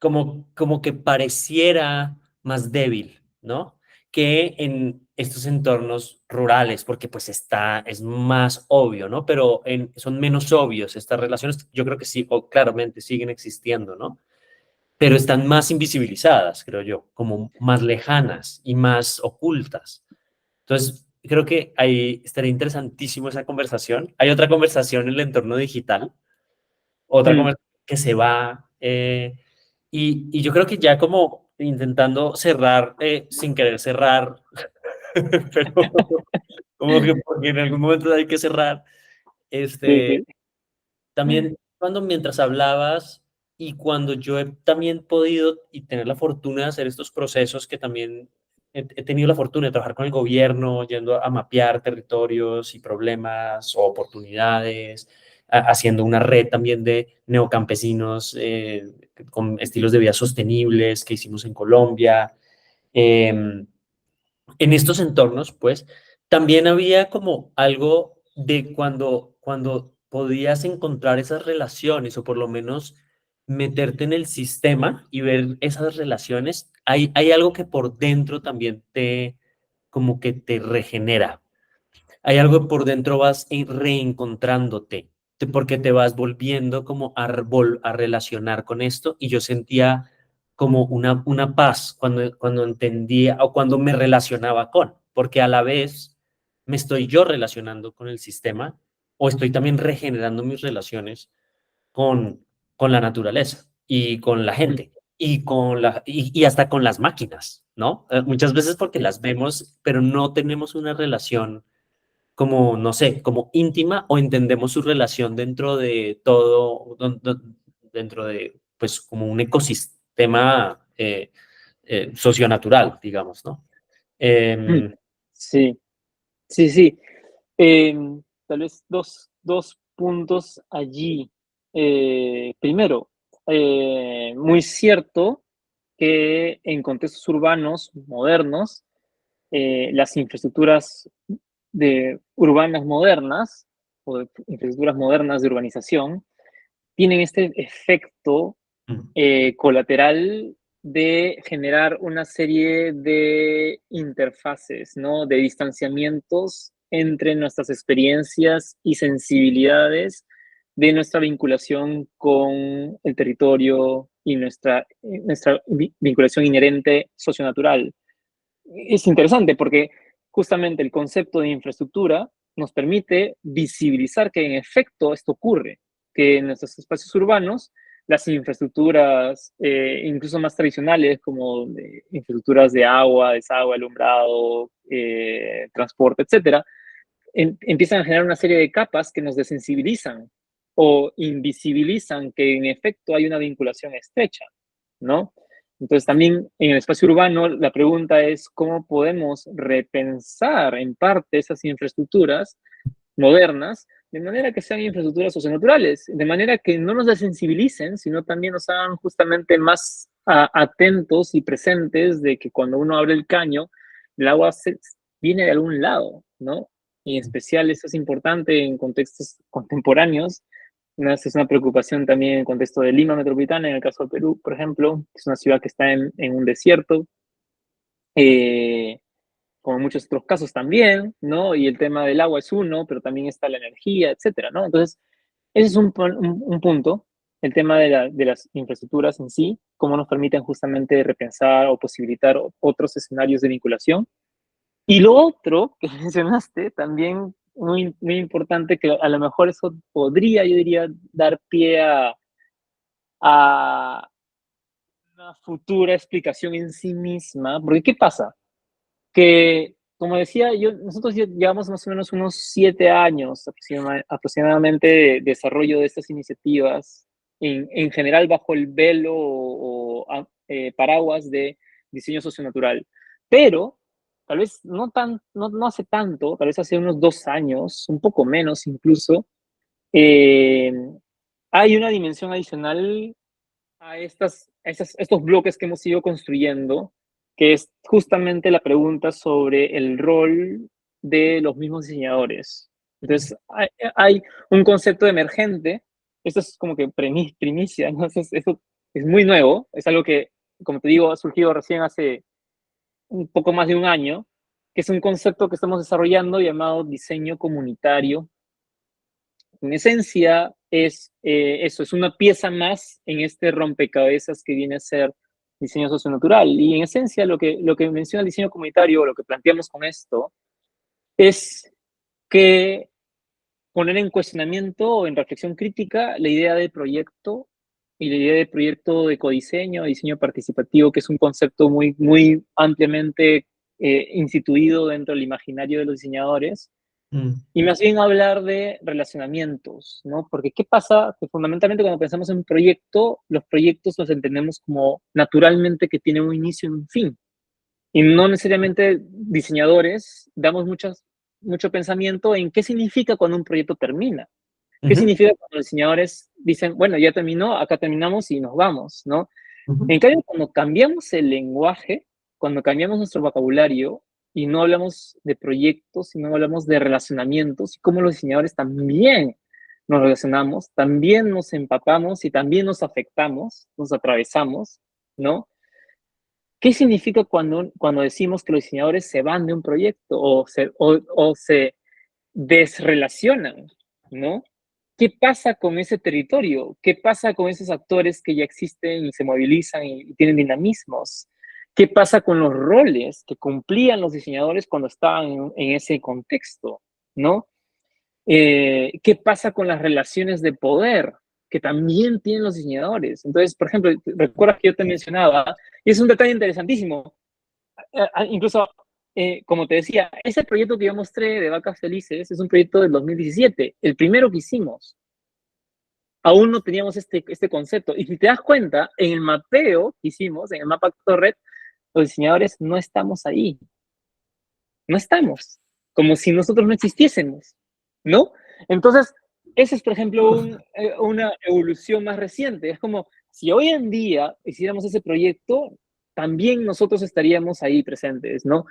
Mm, como que pareciera más débil, ¿no? Que en estos entornos rurales, porque pues es más obvio, ¿no? Pero son menos obvios estas relaciones, yo creo que sí, o claramente siguen existiendo, ¿no? Pero están más invisibilizadas, creo yo, como más lejanas y más ocultas. Entonces, creo que ahí estaría interesantísimo esa conversación. Hay otra conversación en el entorno digital, otra mm. conversación que se va, y yo creo que ya como intentando cerrar, sin querer cerrar, pero como que porque en algún momento hay que cerrar, Sí, este, sí. también cuando mientras hablabas y cuando yo he también podido y tener la fortuna de hacer estos procesos que también he tenido la fortuna de trabajar con el gobierno, yendo a mapear territorios y problemas o oportunidades, haciendo una red también de neocampesinos con estilos de vida sostenibles que hicimos en Colombia. em, en estos entornos, pues, también había como algo de cuando podías encontrar esas relaciones o por lo menos meterte en el sistema y ver esas relaciones, hay algo que por dentro también como que te regenera. Hay algo que por dentro vas reencontrándote, porque te vas volviendo como a relacionar con esto y yo sentía como una paz cuando entendía o cuando me relacionaba porque a la vez me estoy yo relacionando con el sistema o estoy también regenerando mis relaciones con, con la naturaleza y con la Mm, gente y hasta con las máquinas, ¿no? Muchas veces porque las vemos, pero no tenemos una relación como, no sé, como íntima o entendemos su relación dentro de todo, dentro de, pues, como un ecosistema socionatural, digamos, ¿no? mm. Em, Sí, sí, sí. Tal vez dos puntos allí. Primero, muy cierto que en contextos urbanos modernos, las infraestructuras urbanas modernas o de infraestructuras modernas de urbanización tienen este efecto mm, colateral de generar una serie de interfaces, ¿no? De distanciamientos entre nuestras experiencias y sensibilidades de nuestra vinculación con el territorio y nuestra vinculación inherente socionatural. Es interesante porque justamente el concepto de infraestructura nos permite visibilizar que en efecto esto ocurre, que en nuestros espacios urbanos las infraestructuras, incluso más tradicionales, como infraestructuras de agua, desagüe, alumbrado, transporte, etcétera, empiezan a generar una serie de capas que nos desensibilizan o invisibilizan que en efecto hay una vinculación estrecha, ¿no? Entonces también en el espacio urbano la pregunta es cómo podemos repensar en parte esas infraestructuras modernas de manera que sean infraestructuras socionaturales, de manera que no nos desensibilicen, sino también nos hagan justamente más atentos y presentes de que cuando uno abre el caño, el agua viene de algún lado, ¿no? Y en especial eso es importante en contextos contemporáneos. Es una preocupación también en el contexto de Lima metropolitana, en el caso de Perú, por ejemplo, que es una ciudad que está en un desierto, como en muchos otros casos también, ¿no? Y el tema del agua es uno, pero también está la energía, etcétera, ¿no? Entonces, ese es un punto, el tema de las infraestructuras en sí, cómo nos permiten justamente repensar o posibilitar otros escenarios de vinculación. Y lo otro que mencionaste, también muy importante, que a lo mejor eso podría, yo diría, dar pie a una futura explicación en sí misma, porque ¿qué pasa? Que, como decía yo, nosotros llevamos más o menos unos 7 años aproximadamente de desarrollo de estas iniciativas, en general bajo el velo o paraguas de diseño socionatural. Pero tal vez no hace tanto, tal vez hace unos 2 años, un poco menos incluso, eh, hay una dimensión adicional a estos bloques que hemos ido construyendo, que es justamente la pregunta sobre el rol de los mismos diseñadores. Entonces, hay un concepto emergente, esto es como que primicia, ¿no? Eso es muy nuevo, es algo que, como te digo, ha surgido recién hace un poco más de un año, que es un concepto que estamos desarrollando llamado diseño comunitario. En esencia, eso, es una pieza más en este rompecabezas que viene a ser diseño socionatural. Y en esencia, lo que menciona el diseño comunitario, o lo que planteamos con esto, es que poner en cuestionamiento o en reflexión crítica la idea de proyecto y la idea de proyecto de codiseño, diseño participativo, que es un concepto muy ampliamente instituido dentro del imaginario de los diseñadores, y más bien hablar de relacionamientos, ¿no? Porque ¿qué pasa? Que fundamentalmente cuando pensamos en un proyecto, los proyectos los entendemos como naturalmente que tienen un inicio y un fin. Y no necesariamente diseñadores damos mucho pensamiento en qué significa cuando un proyecto termina. ¿Qué Ujú, significa cuando los diseñadores dicen, bueno, ya terminó, acá terminamos y nos vamos, ¿no? ujú, En cambio, cuando cambiamos el lenguaje, cuando cambiamos nuestro vocabulario y no hablamos de proyectos, sino hablamos de relacionamientos y cómo los diseñadores también nos relacionamos, también nos empapamos y también nos afectamos, nos atravesamos, ¿no? ¿Qué significa cuando decimos que los diseñadores se van de un proyecto o se desrelacionan, ¿no? ¿Qué pasa con ese territorio? ¿Qué pasa con esos actores que ya existen y se movilizan y tienen dinamismos? ¿Qué pasa con los roles que cumplían los diseñadores cuando estaban en ese contexto? ¿No? ¿Qué pasa con las relaciones de poder que también tienen los diseñadores? Entonces, por ejemplo, recuerdas que yo te mencionaba, y es un detalle interesantísimo, incluso, como te decía, ese proyecto que yo mostré de Vacas Felices es un proyecto del 2017, el primero que hicimos. Aún no teníamos este concepto. Y si te das cuenta, en el mapeo que hicimos, en el mapa Torred, los diseñadores no estamos ahí. No estamos. Como si nosotros no existiésemos, ¿no? Entonces, esa es, por ejemplo, una evolución más reciente. Es como si hoy en día hiciéramos ese proyecto, también nosotros estaríamos ahí presentes, ¿no?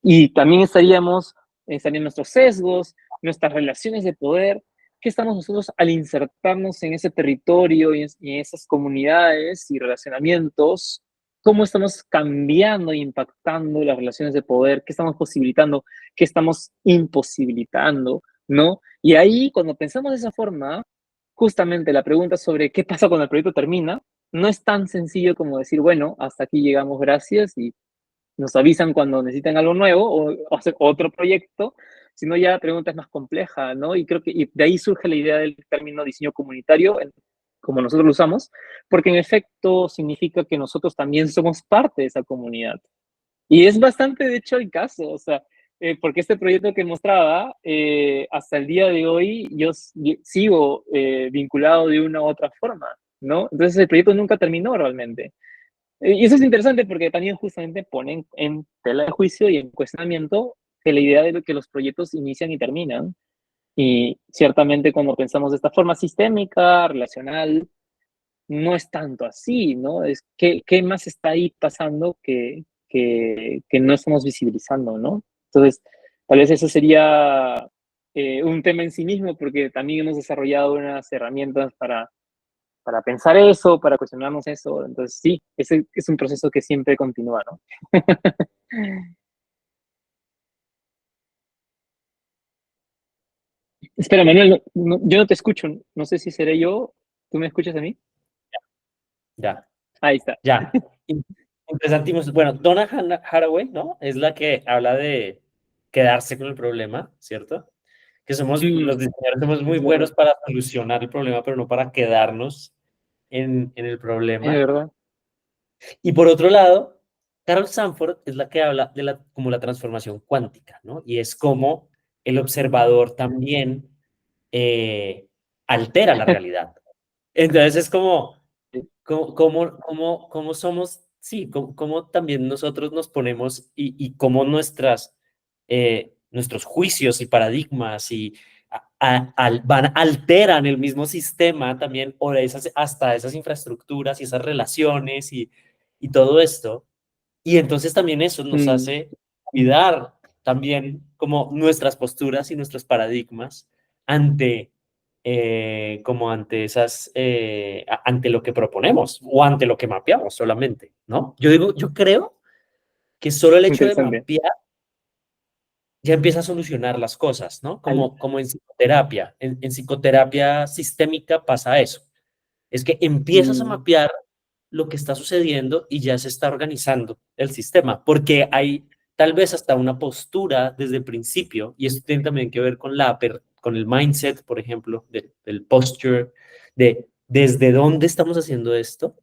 Y también estarían nuestros sesgos, nuestras relaciones de poder. ¿Qué estamos nosotros al insertarnos en ese territorio y en esas comunidades y relacionamientos? ¿Cómo estamos cambiando e impactando las relaciones de poder? ¿Qué estamos posibilitando? ¿Qué estamos imposibilitando? ¿No? Y ahí, cuando pensamos de esa forma, justamente la pregunta sobre qué pasa cuando el proyecto termina, no es tan sencillo como decir, bueno, hasta aquí llegamos, gracias, y nos avisan cuando necesitan algo nuevo o hacer otro proyecto, sino ya la pregunta es más compleja, ¿no? Y creo que y de ahí surge la idea del término diseño comunitario, como nosotros lo usamos, porque en efecto significa que nosotros también somos parte de esa comunidad. Y es bastante, de hecho, el caso, o sea, porque este proyecto que mostraba, hasta el día de hoy, yo sigo vinculado de una u otra forma, ¿no? Entonces el proyecto nunca terminó realmente. Y eso es interesante porque también justamente ponen en tela de juicio y en cuestionamiento que la idea de que los proyectos inician y terminan. Y ciertamente cuando pensamos de esta forma sistémica, relacional, no es tanto así, ¿no? Es qué más está ahí pasando que no estamos visibilizando, ¿no? Entonces, tal vez eso sería un tema en sí mismo, porque también hemos desarrollado unas herramientas para pensar eso, para cuestionarnos eso. Entonces, sí, ese es un proceso que siempre continúa, ¿no? Espera, Manuel, yo no te escucho. No sé si seré yo. ¿Tú me escuchas a mí? Ya, Ahí está. ya. Interesantísimo. Bueno, Donna Haraway, ¿no? Es la que habla de quedarse con el problema, ¿cierto? Que somos, los diseñadores somos muy Es verdad. buenos para solucionar el problema, pero no para quedarnos en el Es problema. verdad. Y por otro lado, Carol Sanford es la que habla de como la transformación cuántica, ¿no? Y es como el observador también eh, altera la realidad. Entonces es como, cómo somos, sí, cómo también nosotros nos ponemos y cómo nuestros juicios y paradigmas y alteran el mismo sistema también, o de hasta esas infraestructuras y esas relaciones y todo esto. Y entonces también eso nos Mm, hace cuidar también como nuestras posturas y nuestros paradigmas ante, como ante ante lo que proponemos o ante lo que mapeamos solamente, ¿no? Yo digo, yo creo que solo el hecho de interesante. mapear ya empieza a solucionar las cosas, ¿no? Ahí. Como en psicoterapia. En psicoterapia sistémica pasa eso. Es que empiezas a Mm, mapear lo que está sucediendo y ya se está organizando el sistema, porque hay tal vez hasta una postura desde el principio, y esto tiene también que ver con con el mindset, por ejemplo, del posture, de desde dónde estamos haciendo esto,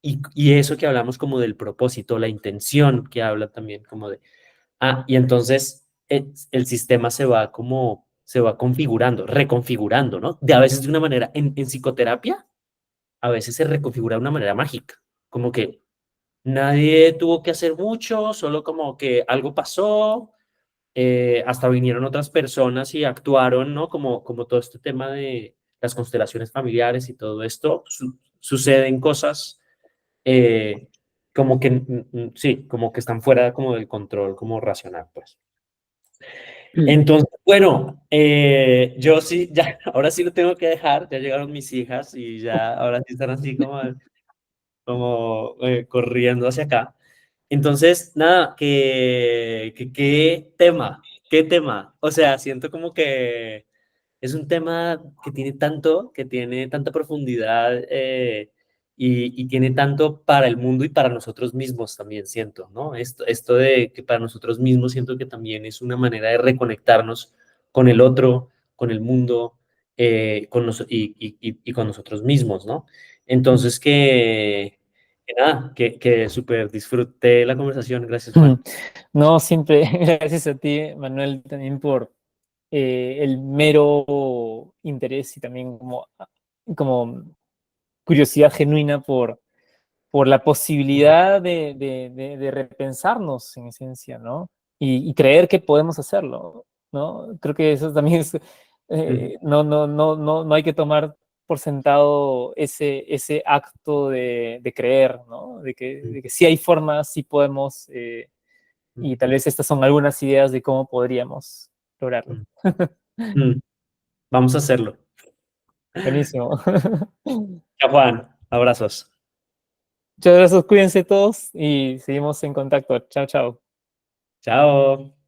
y eso que hablamos como del propósito, la intención que habla también como de, y entonces el sistema se va configurando, reconfigurando, ¿no? De a veces de una manera, en psicoterapia, a veces se reconfigura de una manera mágica, como que nadie tuvo que hacer mucho, solo como que algo pasó, hasta vinieron otras personas y actuaron, ¿no? Como todo este tema de las constelaciones familiares y todo esto, suceden cosas eh, como que, sí, como que están fuera como del control, como racional, pues. mm, Entonces, bueno, yo sí, ya, ahora sí lo tengo que dejar, ya llegaron mis hijas y ya, ahora sí están así como corriendo hacia acá. Entonces, nada, qué tema. O sea, siento como que es un tema que tiene tanta profundidad y tiene tanto para el mundo y para nosotros mismos también, siento, ¿no? Esto de que para nosotros mismos siento que también es una manera de reconectarnos con el otro, con el mundo y con nosotros mismos, ¿no? Entonces, que nada, que súper disfruté la conversación. Gracias, Juan. No, siempre gracias a ti, Manuel, también por el mero interés y también como curiosidad genuina por la posibilidad de repensarnos en esencia, ¿no? Y creer que podemos hacerlo, ¿no? Creo que eso también es, Mm, no hay que tomar por sentado ese acto de creer, ¿no? mm, De que sí hay formas, sí podemos, mm, y tal vez estas son algunas ideas de cómo podríamos lograrlo. mm, mm. Vamos a hacerlo. Buenísimo. Chao, Juan. Abrazos. Muchas gracias, cuídense todos y seguimos en contacto. Chao, chao. Chao.